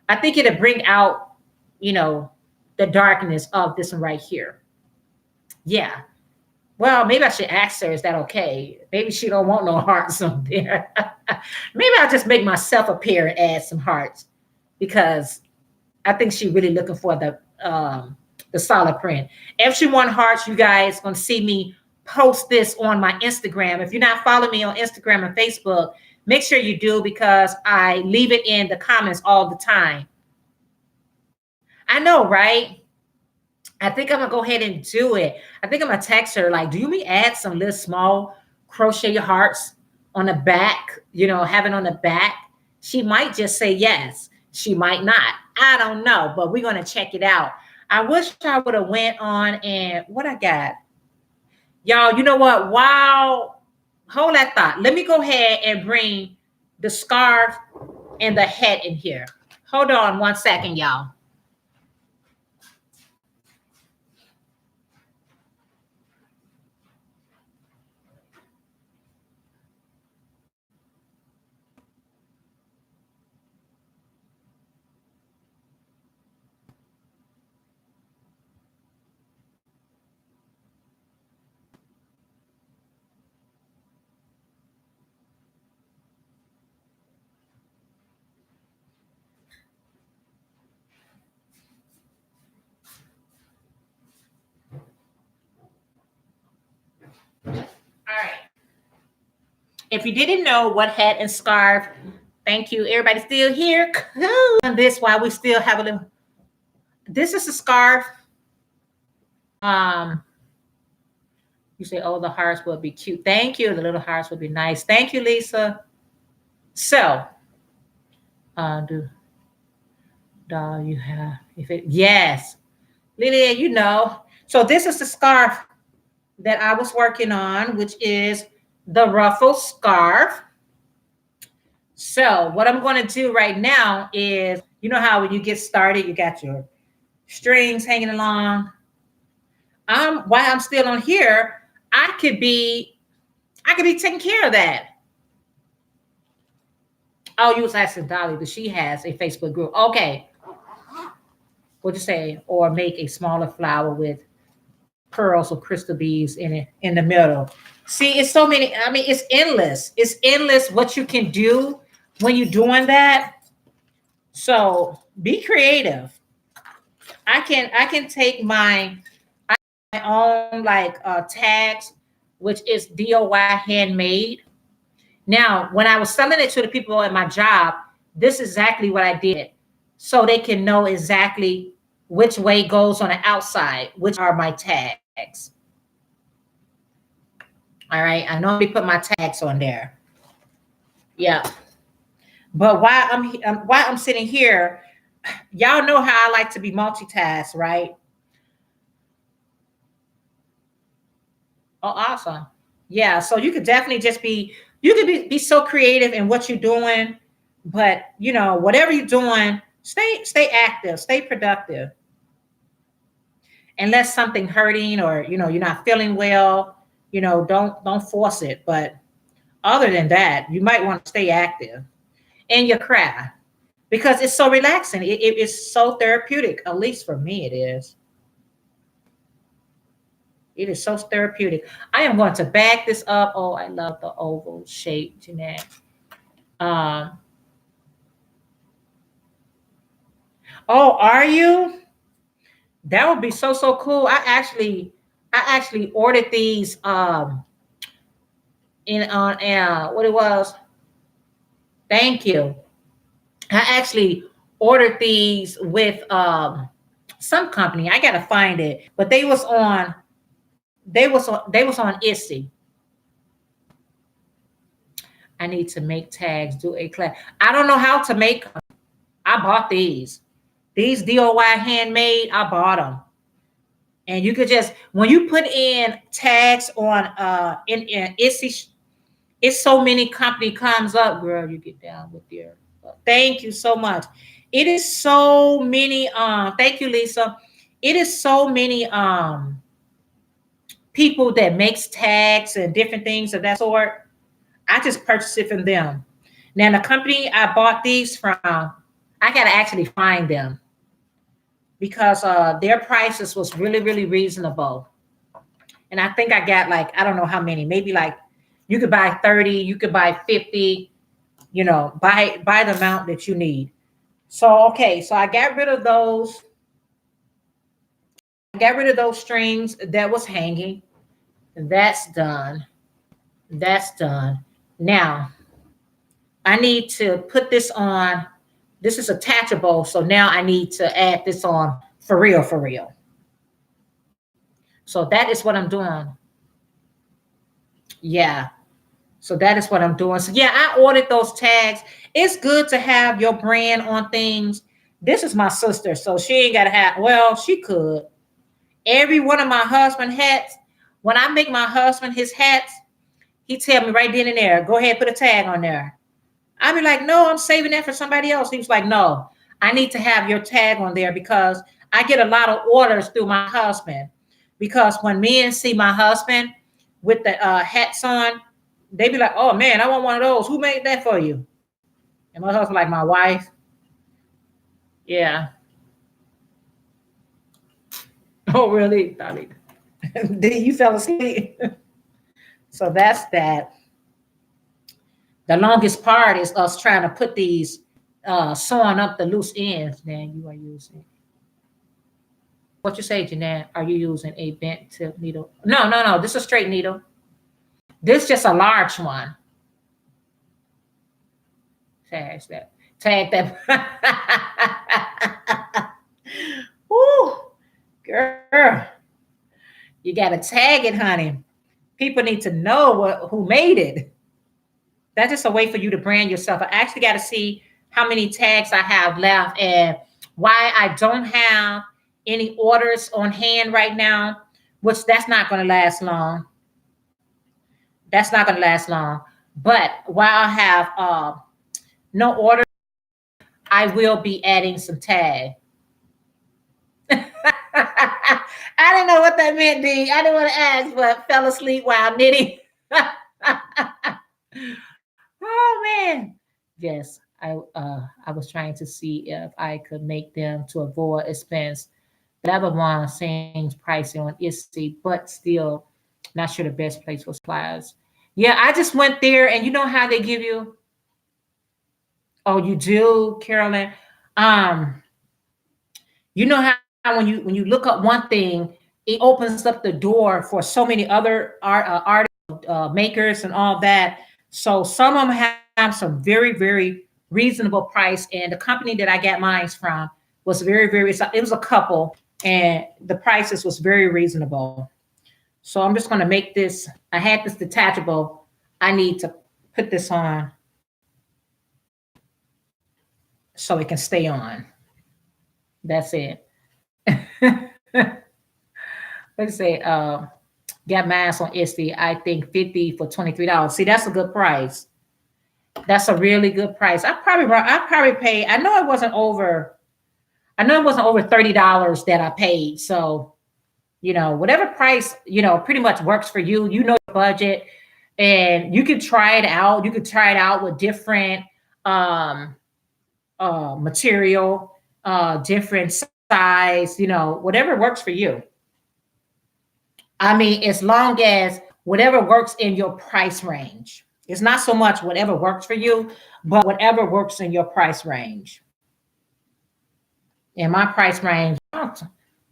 A: I think it'll bring out, you know, the darkness of this one right here. Yeah. Well, maybe I should ask her, is that okay? Maybe she don't want no hearts on there. Maybe I'll just make myself appear and add some hearts because I think she's really looking for the solid print. If she want hearts, you guys gonna see me post this on my Instagram. If you're not following me on Instagram and Facebook, make sure you do because I leave it in the comments all the time. I know, right? I think I'm gonna go ahead and do it. I think I'm gonna text her like, "Do you me add some little small crochet hearts on the back? You know, have it on the back." She might just say yes. She might not. I don't know, but we're gonna check it out. I wish I would have went on and what I got, y'all. You know what? Wow, hold that thought. Let me go ahead and bring the scarf and the hat in here. Hold on 1 second, y'all. All right. If you didn't know what hat and scarf, thank you. Everybody still here? Cool. On this while we still have a little. This is a scarf. Um, you say, oh, the hearts will be cute. Thank you. The little hearts will be nice. Thank you, Lisa. So, do doll you have if it yes. Lillian, you know. So this is the scarf that I was working on, which is the ruffle scarf. So what I'm going to do right now is, you know how when you get started, you got your strings hanging along. While I'm still on here, I could be taking care of that. Oh, you was asking Dolly, but she has a Facebook group. Okay. What'd you say? Or make a smaller flower with pearls or crystal beads in it in the middle. See, it's so many. I mean, it's endless. It's endless what you can do when you're doing that. So be creative. I can take my own like tags, which is DOY handmade. Now, when I was selling it to the people at my job, this is exactly what I did. So they can know exactly which way goes on the outside, which are my tags. All right. I normally put my tags on there. Yeah. But while I'm sitting here, y'all know how I like to be multitask, right? Oh, awesome. Yeah. So you could definitely just be so creative in what you're doing, but you know, whatever you're doing, stay active, stay productive. Unless something hurting or you know you're not feeling well, you know, don't force it. But other than that, you might want to stay active in your craft because it's so relaxing. It is so therapeutic. At least for me, it is. It is so therapeutic. I am going to back this up. Oh, I love the oval shape, Jeanette. Um, oh, are you? That would be so cool. I actually ordered these in on what it was. Thank you. I actually ordered these with some company. I gotta find it, but they was on Etsy. I need to make tags, do a class. I don't know how to make them. I bought these. These DIY handmade, I bought them. And you could just when you put in tags on in Etsy, it's so many company comes up, girl. You get down with your thank you so much. It is so many thank you, Lisa. It is so many people that makes tags and different things of that sort. I just purchased it from them. Now the company I bought these from, I got to actually find them because their prices was really, really reasonable. And I think I got like, I don't know how many, maybe like you could buy 30, you could buy 50, buy the amount that you need. So, okay, so I got rid of those. I got rid of those strings that was hanging. That's done. That's done. Now, I need to put this on. This is attachable. So now I need to add this on for real, for real. So that is what I'm doing. Yeah. So that is what I'm doing. So yeah, I ordered those tags. It's good to have your brand on things. This is my sister, so she ain't gotta have. Well, she could. Every one of my husband hats. When I make my husband his hats, he tell me right then and there, go ahead, put a tag on there. I be like, no, I'm saving that for somebody else. He was like, no, I need to have your tag on there because I get a lot of orders through my husband. Because when men see my husband with the hats on, they be like, oh man, I want one of those. Who made that for you? And my husband, like, my wife. Yeah. Oh, really? Then you fell asleep. So that's that. The longest part is us trying to put these sewing up the loose ends. Then you are using what you say, Jeanette? Are you using a bent tip needle? No, no, no. This is a straight needle. This is just a large one. Tag that. Tag that. Woo, girl. You gotta tag it, honey. People need to know who made it. That's just a way for you to brand yourself. I actually got to see how many tags I have left and why I don't have any orders on hand right now, which that's not going to last long. That's not going to last long. But while I have no orders, I will be adding some tag. I didn't know what that meant, D. I didn't want to ask, but fell asleep while knitting. Oh man. Yes, I was trying to see if I could make them to avoid expense. The other one same pricing on Etsy, but still not sure the best place for suppliers. Yeah, I just went there and you know how they give you. Oh, you do, Carolyn. Um, you know how when you look up one thing, it opens up the door for so many other artists, makers, and all that. So some of them have some very very reasonable price, and the company that I got mine from was very very. It was a couple, and the prices was very reasonable. So I'm just going to make this. I had this detachable. I need to put this on so it can stay on. That's it. Let's say got mass on Etsy. I think 50 for $23. See, that's a good price. That's a really good price. I probably paid. I know it wasn't over $30 that I paid. So, whatever price, pretty much works for you. You know your budget and you could try it out. You could try it out with different um material, different size, whatever works for you. I mean, as long as whatever works in your price range. It's not so much whatever works for you, but whatever works in your price range. In my price range,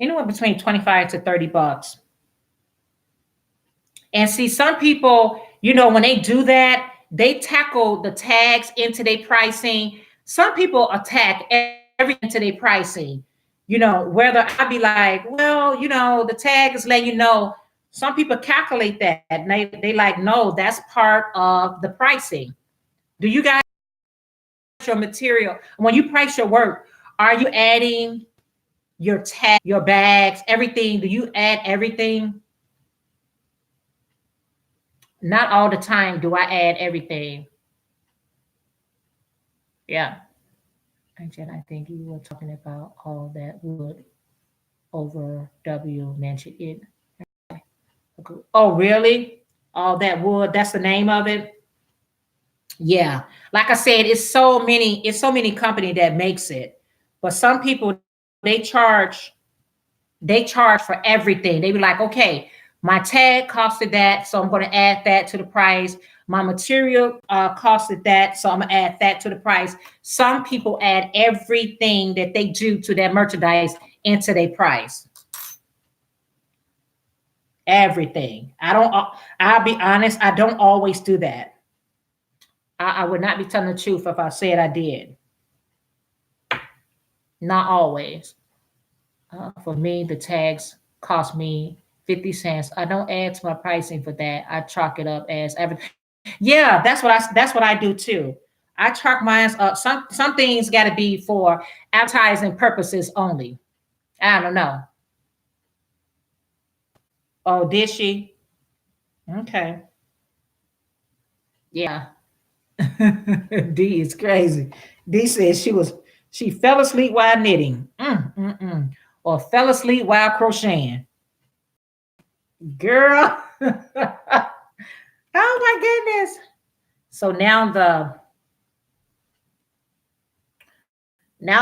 A: anywhere between 25 to $30. And see, some people, when they do that, they tackle the tags into their pricing. Some people attack everything into their pricing. Whether I be like, well, the tag is letting you know. Some people calculate that and they like, no, that's part of the pricing. Do you guys your material when you price your work? Are you adding your tag, your bags, everything? Do you add everything? Not all the time do I add everything. Yeah. And Jen, I think you were talking about all that wood over W mentioned it. Oh, really? All that wood, that's the name of it? Yeah. Like I said, it's so many company that makes it. But some people they charge for everything. They be like, okay, my tag costed that, so I'm going to add that to the price. My material costed that, so I'm going to add that to the price. Some people add everything that they do to their merchandise into their price. Everything. I don't. I'll be honest. I don't always do that. I would not be telling the truth if I said I did. Not always. For me, the tags cost me 50 cents. I don't add to my pricing for that. I chalk it up as every. Yeah, that's what I do too. I chalk mine up. Some things got to be for advertising purposes only. I don't know. Oh, did she? Okay. Yeah. D is crazy. D says she fell asleep while knitting, or fell asleep while crocheting. Girl, oh my goodness. So now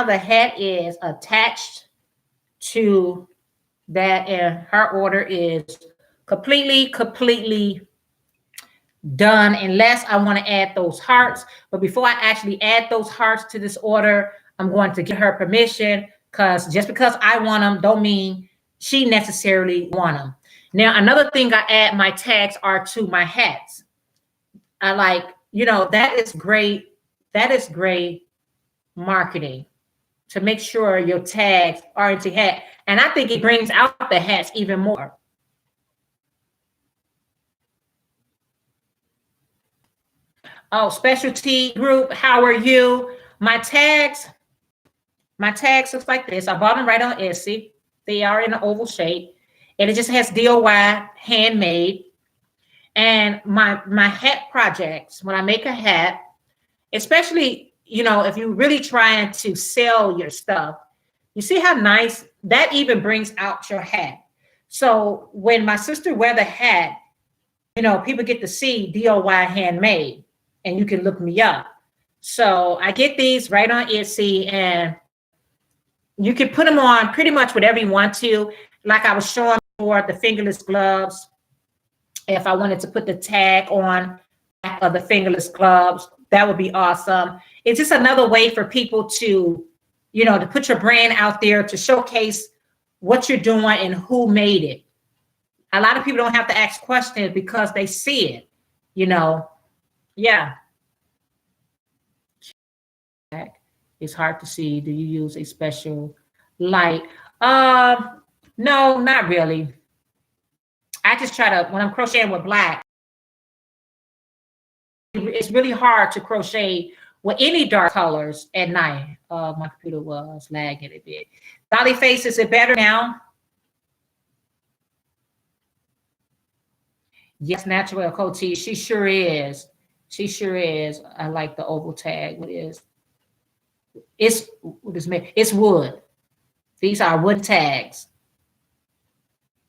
A: the hat is attached to that, and her order is completely done, unless I want to add those hearts. But before I actually add those hearts to this order, I'm going to get her permission, because just because I want them don't mean she necessarily want them. Now, another thing I add my tags are to my hats. I like, that is great. That is great marketing, to make sure your tags are into hat. And I think it brings out the hats even more. Oh, specialty group, how are you? My tags looks like this. I bought them right on Etsy. They are in an oval shape, and it just has DOY handmade. And my hat projects, when I make a hat, especially, if you're really trying to sell your stuff, you see how nice that even brings out your hat. So when my sister wear the hat, people get to see DOY handmade, and you can look me up. So I get these right on Etsy, and you can put them on pretty much whatever you want to. Like I was showing for the fingerless gloves, if I wanted to put the tag on of the fingerless gloves, that would be awesome. It's just another way for people to, to put your brand out there, to showcase what you're doing and who made it. A lot of people don't have to ask questions because they see it, you know. Yeah. It's hard to see. Do you use a special light? No, not really. I just try to, when I'm crocheting with black, it's really hard to crochet with any dark colors at night. My computer was lagging a bit. Dolly Face, is it better now? Yes, Natural Coty. She sure is. She sure is. I like the oval tag. What is made? It's wood. These are wood tags.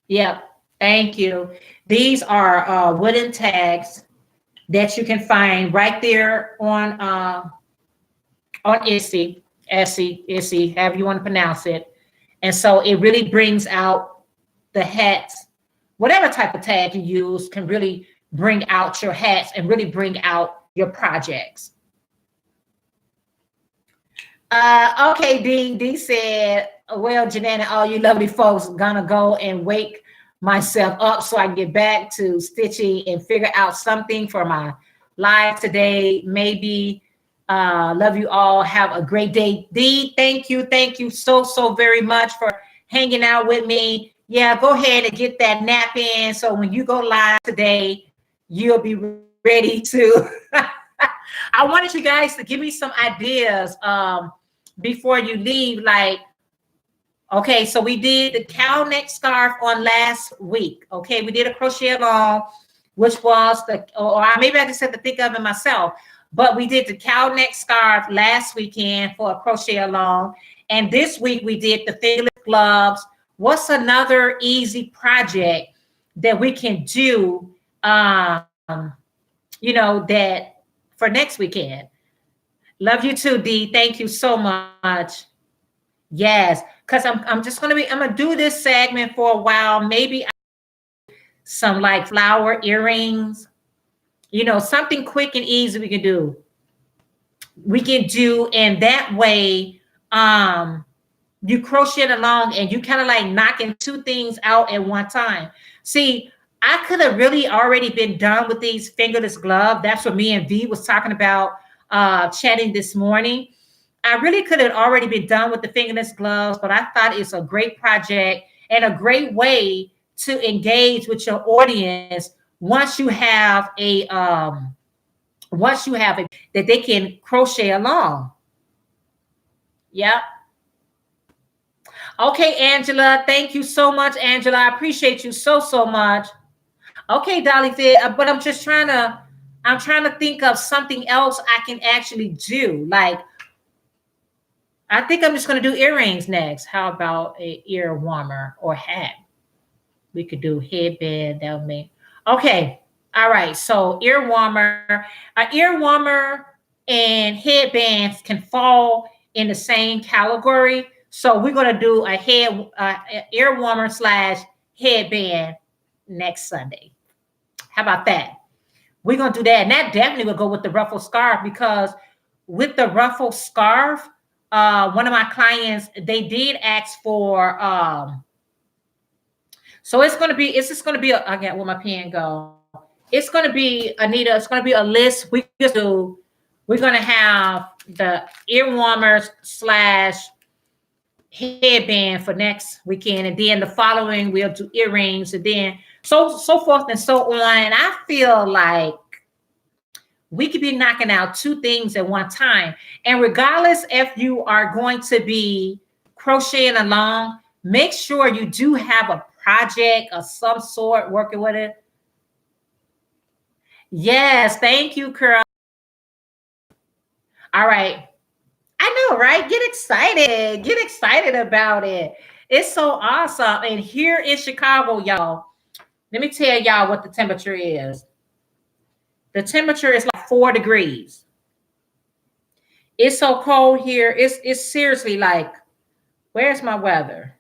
A: Yep. Thank you. These are wooden tags that you can find right there on Etsy, however you want to pronounce it. And so it really brings out the hats. Whatever type of tag you use can really bring out your hats and really bring out your projects. Okay, D said, well, Janana, all you lovely folks gonna go and wake myself up so I can get back to stitching and figure out something for my live today. Maybe love you all. Have a great day. D, thank you so very much for hanging out with me. Yeah, go ahead and get that nap in, so when you go live today, you'll be ready to. I wanted you guys to give me some ideas before you leave. Like, okay, so we did the cow neck scarf on last week. Okay, we did a crochet along, which was or maybe I just had to think of it myself, but we did the cow neck scarf last weekend for a crochet along. And this week we did the fingerless gloves. What's another easy project that we can do, that for next weekend. Love you too, D. Thank you so much. Yes, because I'm just I'm gonna do this segment for a while. Maybe some like flower earrings, something quick and easy we can do. And that way, you crochet along and you kind of like knocking two things out at one time. See, I could have really already been done with these fingerless gloves. That's what me and V was talking about, chatting this morning. I really could have already been done with the fingerless gloves, but I thought it's a great project and a great way to engage with your audience once you have a that they can crochet along. Yep. Okay, Angela. Thank you so much, Angela. I appreciate you so much. Okay, Dolly Fit, but I'm trying to think of something else I can actually do. Like, I think I'm just gonna do earrings next. How about a ear warmer or hat? We could do headband. That would make okay. All right. So ear warmer and headbands can fall in the same category. So we're gonna do a ear warmer slash headband next Sunday. How about that? We're gonna do that, and that definitely will go with the ruffle scarf because with the ruffle scarf, one of my clients they did ask for. So it's just gonna be I got where my pen go. It's gonna be Anita. It's gonna be a list. We just do. We're gonna have the ear warmers slash headband for next weekend, and then the following we'll do earrings, and then so forth and so on. And I feel like we could be knocking out two things at one time. And regardless if you are going to be crocheting along, make sure you do have a project of some sort working with it. Yes, thank you, Carl. All right. I know, right? Get excited. Get excited about it. It's so awesome. And here in Chicago, y'all, let me tell y'all what the temperature is. The temperature is like 4 degrees. It's so cold here. It's seriously like, where's my weather?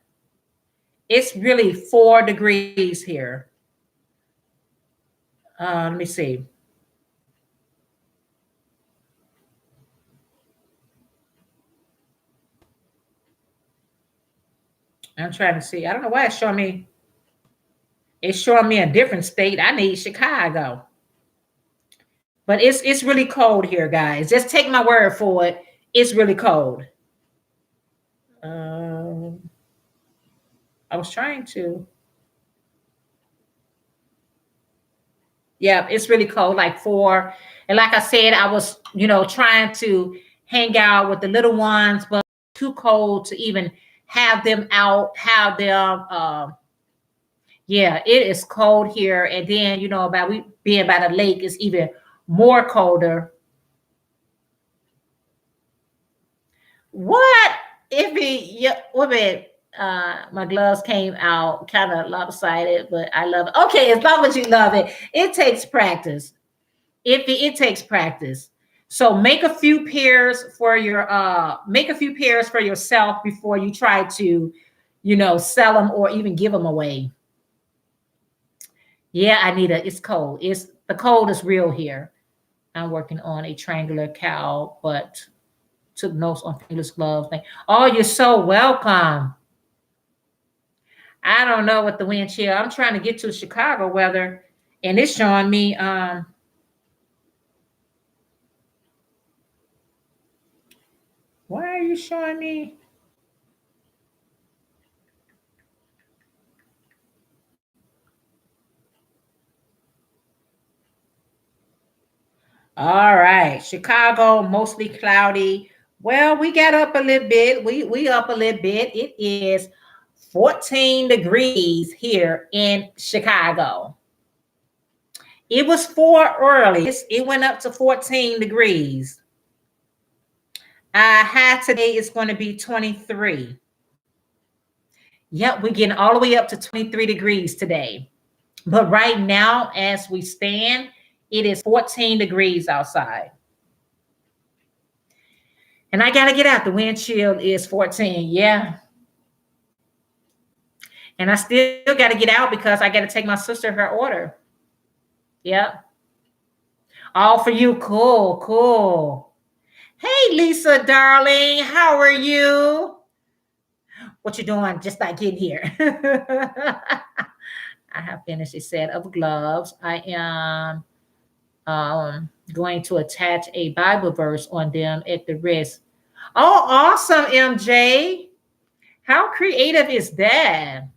A: It's really 4 degrees here. Let me see. I'm trying to see. I don't know why it's showing me. It's showing me a different state. I need Chicago. But it's really cold here, guys. Just take my word for it. It's really cold. I was trying to. Yeah, it's really cold, like 4. And like I said, I was, trying to hang out with the little ones, but too cold to even have them out, have them. Yeah, it is cold here. And then, about we being by the lake is even more colder. What if it? Yeah, my gloves came out kind of lopsided, but I love it. Okay, as long as you love it, it takes practice. It takes practice. So make a few pairs for yourself before you try to, sell them or even give them away. Yeah, Anita, it's cold. The cold is real here. I'm working on a triangular cowl, but took notes on fingerless gloves. Oh, you're so welcome. I don't know what the wind chill. I'm trying to get to Chicago weather, and it's showing me. Why are you showing me? All right, Chicago, mostly cloudy. Well, we got up a little bit. We up a little bit. It is 14 degrees here in Chicago. It was 4 early. It went up to 14 degrees. High today is going to be 23. Yep, we're getting all the way up to 23 degrees today. But right now, as we stand, it is 14 degrees outside. And I gotta get out. The wind chill is 14. Yeah. And I still gotta get out because I gotta take my sister her order. Yep. All for you. Cool, cool. Hey Lisa, darling, how are you? What you doing? Just not getting here. I have finished a set of gloves. I am going to attach a Bible verse on them at the wrist. Oh, awesome, MJ. How creative is that?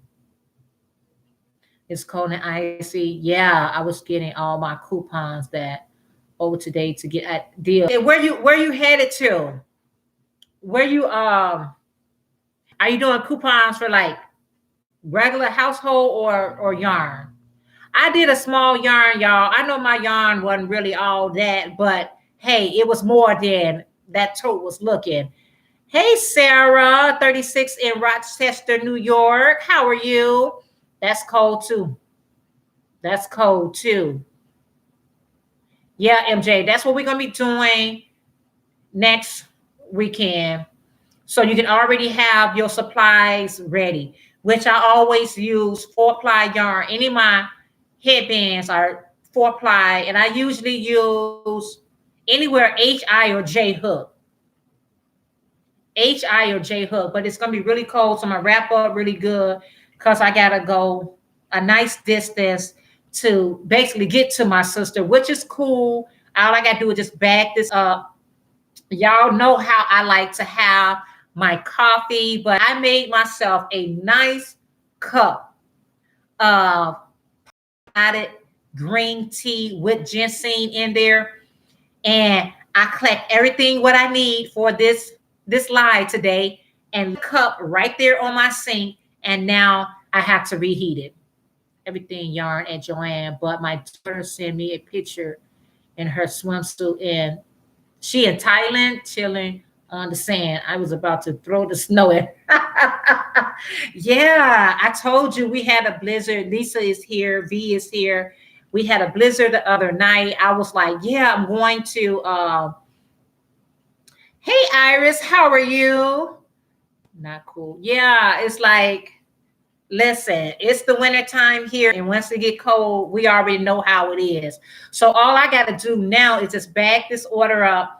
A: It's cold and icy. Yeah, I was getting all my coupons that over today to get at deal. Hey, where you headed to? Where you are you doing coupons for like regular household or yarn? I did a small yarn, y'all. I know my yarn wasn't really all that, but hey, it was more than that tote was looking. Hey, Sarah, 36 in Rochester, New York. How are you? That's cold too. That's cold too. Yeah, MJ, that's what we're going to be doing next weekend. So you can already have your supplies ready, which I always use 4-ply yarn. Any of my headbands are 4-ply, and I usually use anywhere HI or J hook. HI or J hook, but it's gonna be really cold, so I'm gonna wrap up really good because I gotta go a nice distance to basically get to my sister, which is cool. All I gotta do is just bag this up. Y'all know how I like to have my coffee, but I made myself a nice cup of potted green tea with ginseng in there, and I collect everything what I need for this live today, and cup right there on my sink. And now I have to reheat it. Everything yarn at Joanne, but my daughter sent me a picture in her swimsuit, and she in Thailand chilling on the sand. I was about to throw the snow in. Yeah, I told you we had a blizzard. Lisa is here. V is here. We had a blizzard the other night. I was like, yeah, I'm going to. Hey, Iris, how are you? Not cool. Yeah, it's like, listen, it's the winter time here. And once it get cold, we already know how it is. So all I got to do now is just bag this order up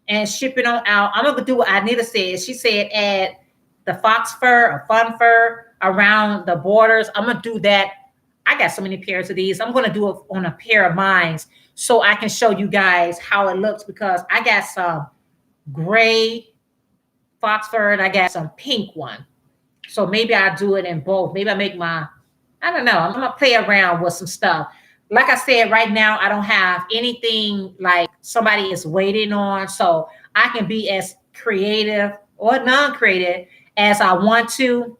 A: and ship it on out. I'm gonna do what Anita said. She said add the fox fur or fun fur around the borders. I'm gonna do that. I got so many pairs of these. I'm gonna do it on a pair of mine so I can show you guys how it looks, because I got some gray fox fur and I got some pink one. So maybe I'll do it in both. Maybe I make I don't know. I'm gonna play around with some stuff. Like I said, right now I don't have anything like somebody is waiting on, so I can be as creative or non-creative as I want to.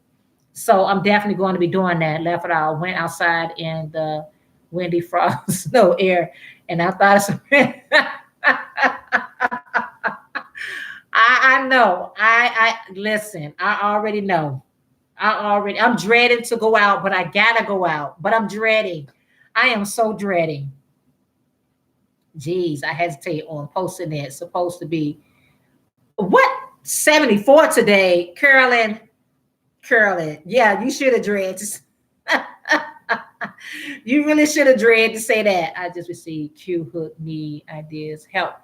A: So I'm definitely going to be doing that. Left it out. Went outside in the windy frost snow air, and I thought I know. I listen. I already know. I'm dreading to go out, but I gotta go out. But I'm dreading. I am so dreading. Jeez, I hesitate on posting it. It's supposed to be what 74 today, Carolyn. Carolyn, yeah, you should have dread. You really should have dread to say that. I just received Q hook need ideas help.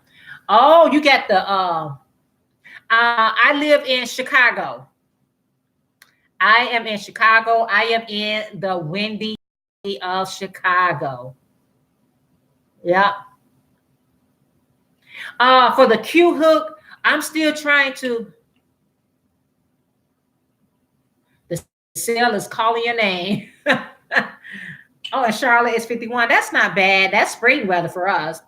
A: Oh, you got the I live in Chicago. I am in Chicago. I am in the windy of Chicago. Yeah. For the Q hook, I'm still trying to. The cell is calling your name. Oh, and Charlotte is 51. That's not bad. That's spring weather for us.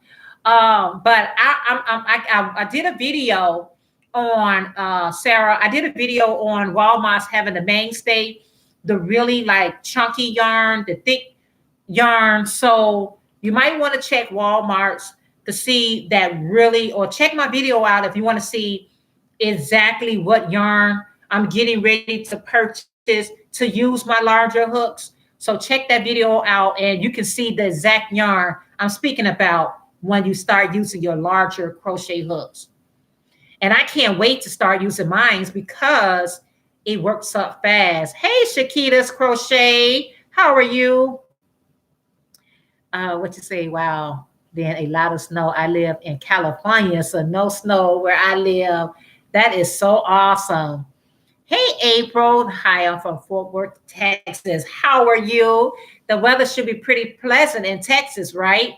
A: But I did a video on Sarah. I did a video on Walmart's having the mainstay, the really like chunky yarn, the thick yarn. So you might want to check Walmart's to see that really, or check my video out if you want to see exactly what yarn I'm getting ready to purchase to use my larger hooks. So check that video out and you can see the exact yarn I'm speaking about when you start using your larger crochet hooks. And I can't wait to start using mine because it works up fast. Hey, Shakita's Crochet. How are you? What you say? Wow. Then a lot of snow. I live in California, so no snow where I live. That is so awesome. Hey, April. Hi, I'm from Fort Worth, Texas. How are you? The weather should be pretty pleasant in Texas, right?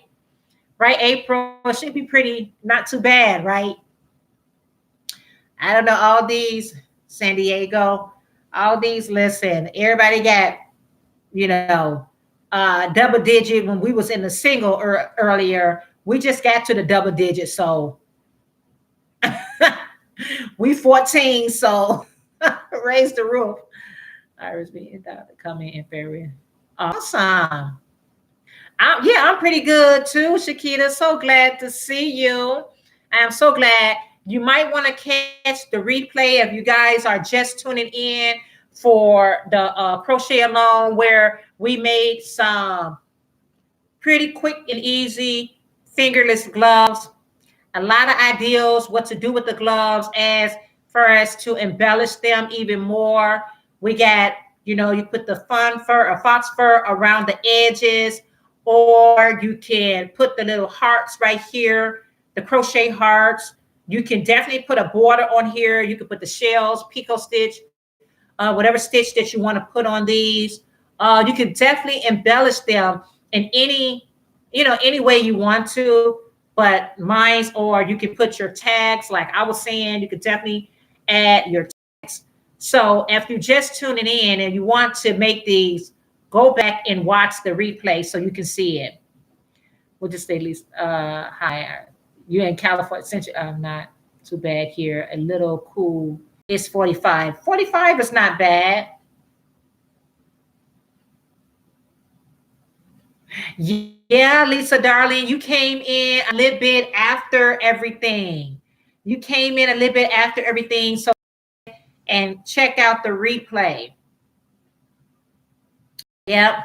A: Right, April? It should be pretty, not too bad, right? I don't know. All these, San Diego, all these, listen, everybody got, double digit when we was in the single earlier. We just got to the double digit. So we 14. So raise the roof. Iris being coming in February. Awesome. I'm pretty good too, Shakita. So glad to see you. I'm so glad. You might want to catch the replay if you guys are just tuning in for the crochet along where we made some pretty quick and easy fingerless gloves. A lot of ideas what to do with the gloves as far as to embellish them even more. We got, you put the fun fur or fox fur around the edges, or you can put the little hearts right here, the crochet hearts. You can definitely put a border on here. You can put the shells, pico stitch, whatever stitch that you want to put on these. You can definitely embellish them in any way you want to. But mine's, or you can put your tags, like I was saying, you could definitely add your tags. So if you're just tuning in and you want to make these, go back and watch the replay so you can see it. We'll just say at least, hi, you're in California. Since I'm not too bad here, a little cool. It's 45. 45 is not bad. Yeah, Lisa, darling, you came in a little bit after everything. You came in a little bit after everything. So, and check out the replay. Yep.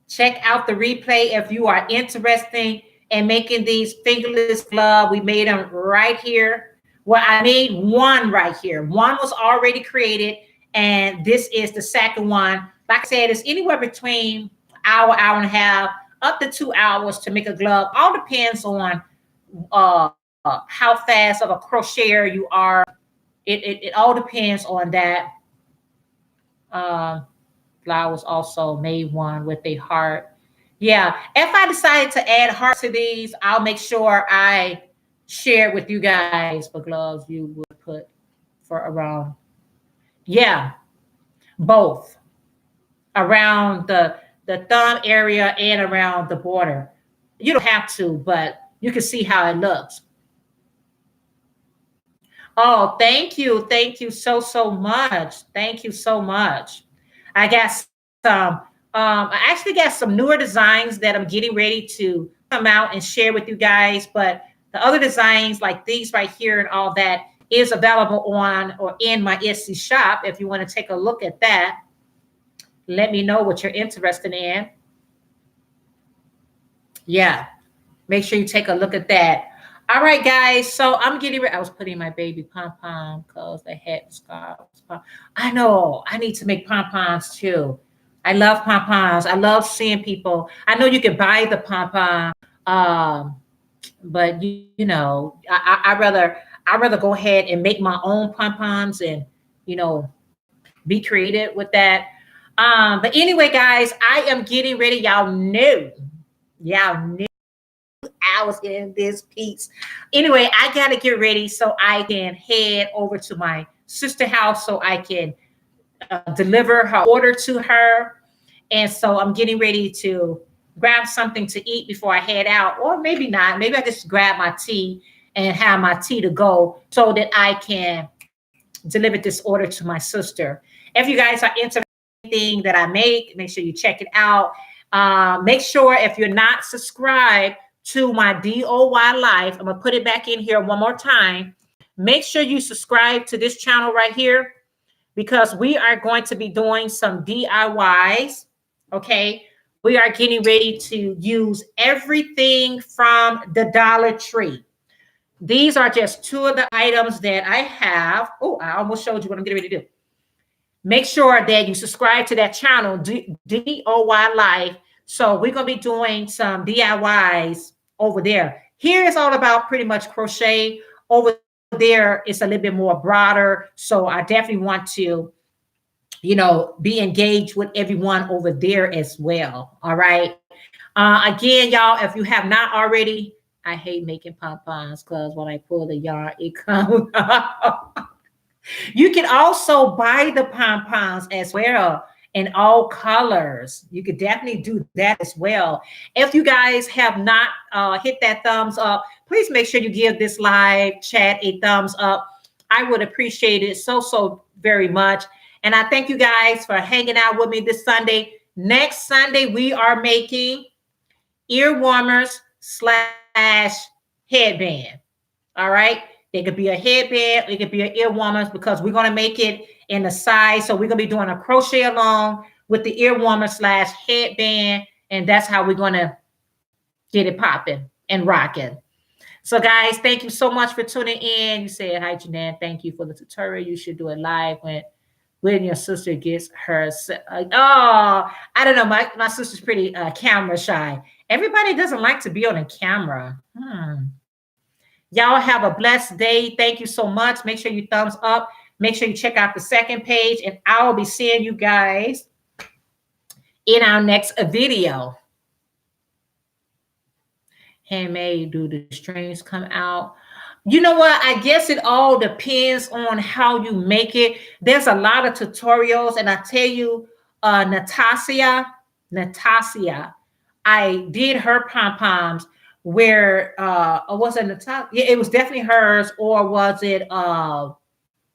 A: Check out the replay if you are interested in making these fingerless gloves. We made them right here. Well, I made one right here. One was already created, and this is the second one. Like I said, it's anywhere between hour and a half, up to 2 hours to make a glove. All depends on how fast of a crocheter you are. It all depends on that. Flowers also made one with a heart. Yeah, if I decide to add hearts to these, I'll make sure I share with you guys the gloves you would put for around. Yeah, both around the thumb area and around the border. You don't have to, but you can see how it looks. Oh, thank you. Thank you so much. Thank you so much. I got some, I actually got some newer designs that I'm getting ready to come out and share with you guys. But the other designs like these right here and all that is available on or in my Etsy shop. If you want to take a look at that, let me know what you're interested in. Yeah, make sure you take a look at that. All right, guys. So I'm getting ready. I was putting my baby pom pom because the head scarf. I know. I need to make pom poms too. I love pom poms. I love seeing people. I know you can buy the pom pom, but I rather go ahead and make my own pom poms and you know be creative with that. But anyway, guys, I am getting ready. Y'all know I was in this piece. Anyway, I gotta get ready so I can head over to my sister house so I can deliver her order to her. And so I'm getting ready to grab something to eat before I head out, or maybe not. Maybe I just grab my tea and have my tea to go so that I can deliver this order to my sister. If you guys are interested in anything that I make sure you check it out. Make sure if you're not subscribed to my DOY life, I'm gonna put it back in here one more time. Make sure you subscribe to this channel right here because we are going to be doing some DIYs. Okay, we are getting ready to use everything from the Dollar Tree. These are just two of the items that I have. Oh, I almost showed you what I'm getting ready to do. Make sure that you subscribe to that channel, DOY Life. So we're going to be doing some DIYs over there. Here is all about pretty much crochet. Over there, it's a little bit more broader. So I definitely want to, be engaged with everyone over there as well. All right. Again, y'all, if you have not already, I hate making pom-poms because when I pull the yarn, it comes out. You can also buy the pom-poms as well in all colors. You could definitely do that as well. If you guys have not hit that thumbs up, please make sure you give this live chat a thumbs up. I would appreciate it so very much. And I thank you guys for hanging out with me this Sunday. Next Sunday, we are making ear warmers / headband. All right. It could be a headband, it could be an ear warmers because we're going to make it in the size. So we're going to be doing a crochet along with the ear warmer / headband. And that's how we're going to get it popping and rocking. So guys, thank you so much for tuning in. You said, hi, Janan. Thank you for the tutorial. You should do it live when your sister gets her. Oh, I don't know. My sister's pretty camera shy. Everybody doesn't like to be on a camera. Y'all have a blessed day. Thank you so much. Make sure you thumbs up. Make sure you check out the second page. And I'll be seeing you guys in our next video. Handmade, do the strings come out? You know what? I guess it all depends on how you make it. There's a lot of tutorials. And I tell you, Natasha, I did her pom-poms where or was it Natasha? Yeah, it was definitely hers, or was it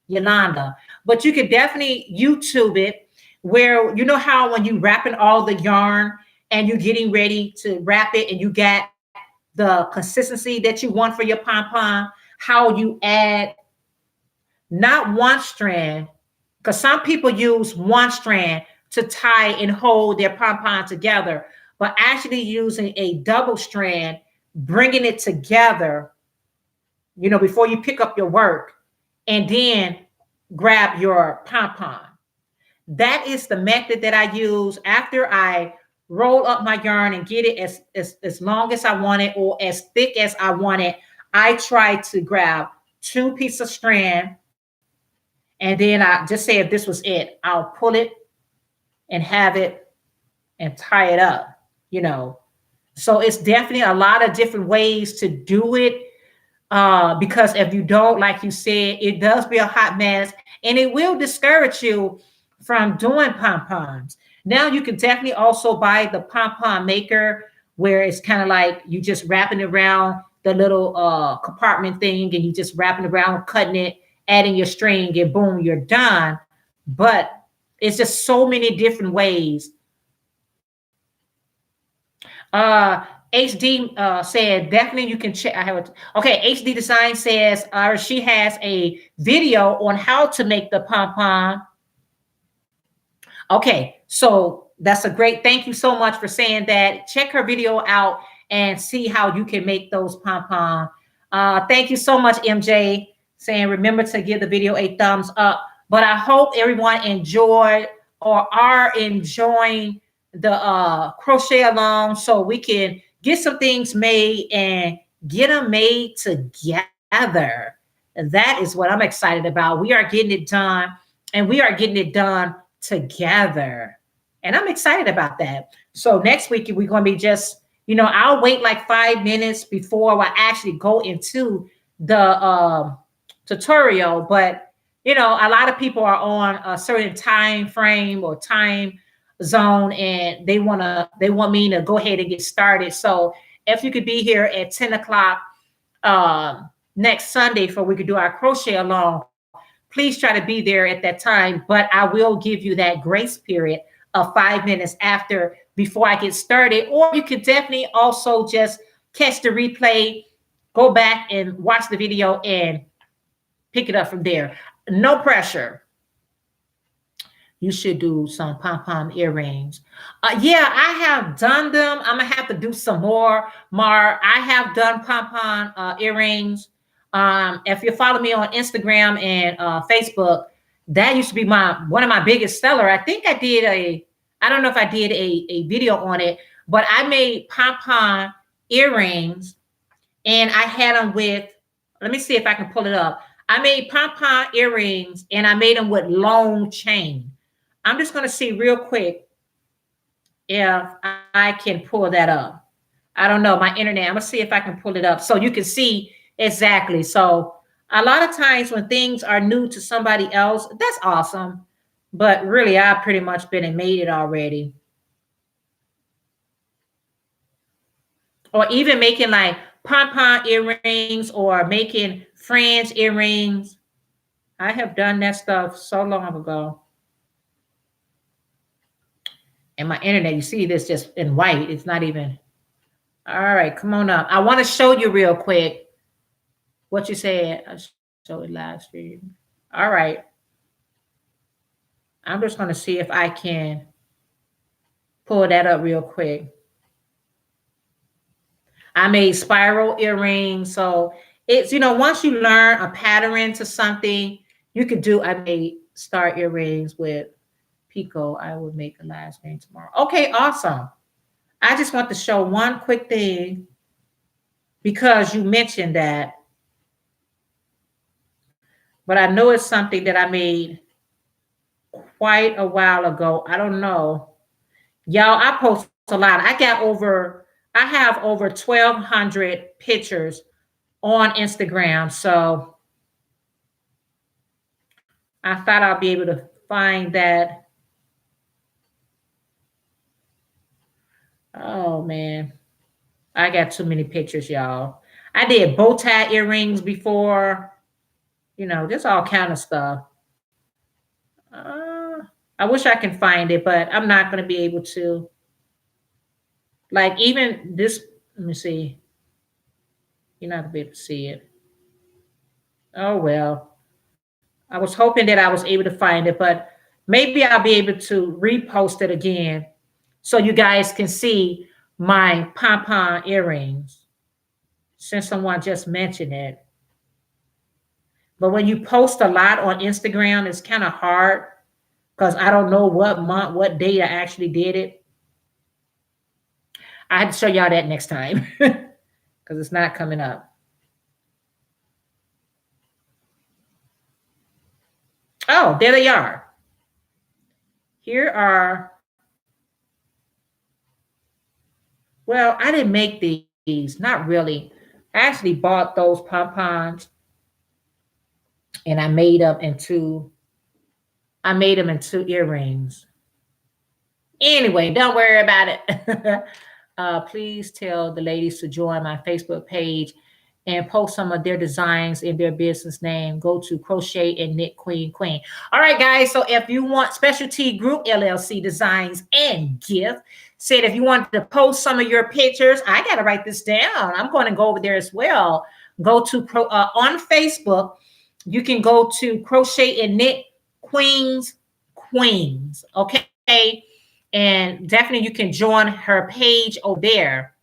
A: Yolanda? But you could definitely YouTube it, where you know how when you wrapping all the yarn and you're getting ready to wrap it and you got the consistency that you want for your pom-pom, how you add not one strand, because some people use one strand to tie and hold their pom-pom together, but actually using a double strand, bringing it together, before you pick up your work, and then grab your pom-pom. That is the method that I use after I roll up my yarn and get it as long as I want it or as thick as I want it. I try to grab 2 pieces of strand, and then I just say if this was it, I'll pull it and have it and tie it up, So it's definitely a lot of different ways to do it. Because if you don't, like you said, it does be a hot mess and it will discourage you from doing pom-poms. Now you can definitely also buy the pom-pom maker, where it's kind of like you just wrapping it around the little compartment thing, and you just wrapping around, cutting it, adding your string, and boom, you're done. But it's just so many different ways. HD said definitely you can check. I have it. Okay, HD Design says she has a video on how to make the pom-pom. Okay, so that's a great, thank you so much for saying that. Check her video out and see how you can make those pom-pom. Thank you so much, MJ, saying remember to give the video a thumbs up. But I hope everyone enjoyed or are enjoying the crochet along, so we can get some things made and get them made together. That is what I'm excited about. We are getting it done, and we are getting it done together. And I'm excited about that. So next week, we're going to be just, I'll wait like 5 minutes before I actually go into the tutorial. But, a lot of people are on a certain time frame or time zone, and they want me to go ahead and get started. So if you could be here at 10 o'clock next Sunday for we could do our crochet along, please try to be there at that time. But I will give you that grace period of 5 minutes before I get started. Or you could definitely also just catch the replay, go back and watch the video and pick it up from there. No pressure. You should do some pom-pom earrings. Yeah, I have done them. I'm going to have to do some more. I have done pom-pom earrings. If you follow me on Instagram and Facebook, that used to be one of my biggest seller. I think I don't know if I did a video on it, but I made pom-pom earrings and I had them with, let me see if I can pull it up. I made pom-pom earrings and I made them with long chain. I'm just going to see real quick if I can pull that up. I don't know, my internet. I'm going to see if I can pull it up so you can see exactly. So a lot of times when things are new to somebody else, that's awesome. But really, I've pretty much been and made it already. Or even making like pom-pom earrings or making French earrings. I have done that stuff so long ago. And my internet, you see this just in white. It's not even. All right, come on up. I want to show you real quick what you said. I'll show it live stream. All right. I'm just going to see if I can pull that up real quick. I made spiral earrings. So it's, once you learn a pattern to something, you could do, I made star earrings with Pico. I will make a live stream tomorrow. Okay, awesome. I just want to show one quick thing because you mentioned that. But I know it's something that I made quite a while ago. I don't know. Y'all, I post a lot. I have over 1,200 pictures on Instagram. So I thought I'll be able to find that. Oh man, I got too many pictures, y'all. I did bow tie earrings before, just all kind of stuff. I wish I can find it, but I'm not going to be able to. Like even this, let me see. You're not going to be able to see it. Oh, well. I was hoping that I was able to find it, but maybe I'll be able to repost it again so you guys can see my pom-pom earrings since someone just mentioned it. But when you post a lot on Instagram, it's kind of hard because I don't know what month, what day I actually did it. I have to show y'all that next time because it's not coming up. Oh, there they are. Here are, well, I didn't make these, not really. I actually bought those pom-poms and I made them into earrings. Anyway, don't worry about it. Please tell the ladies to join my Facebook page and post some of their designs in their business name. Go to Crochet and Knit Queen. All right, guys. So if you want Specialty Group LLC designs and gift, said if you want to post some of your pictures, I got to write this down. I'm going to go over there as well. Go to on Facebook. You can go to Crochet and Knit Queens. Okay. And definitely you can join her page over there.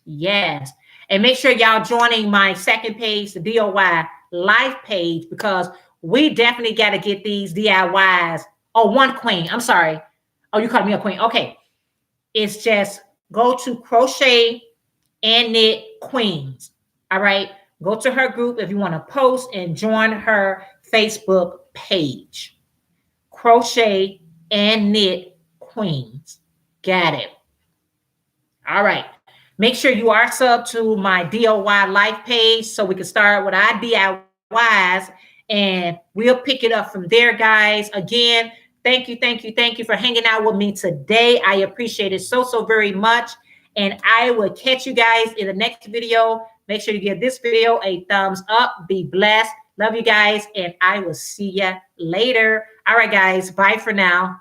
A: Yes. And make sure y'all joining my second page, the DOY life page, because we definitely got to get these DIYs. Oh, one queen. I'm sorry. Oh, you called me a queen. Okay. It's just go to Crochet and Knit Queens. All right. Go to her group if you want to post and join her Facebook page. Crochet and Knit Queens. Got it. All right. Make sure you are sub to my DOY life page so we can start with our DIYs and we'll pick it up from there, guys. Again, thank you for hanging out with me today. I appreciate it so very much. And I will catch you guys in the next video. Make sure you give this video a thumbs up. Be blessed. Love you guys. And I will see you later. All right, guys. Bye for now.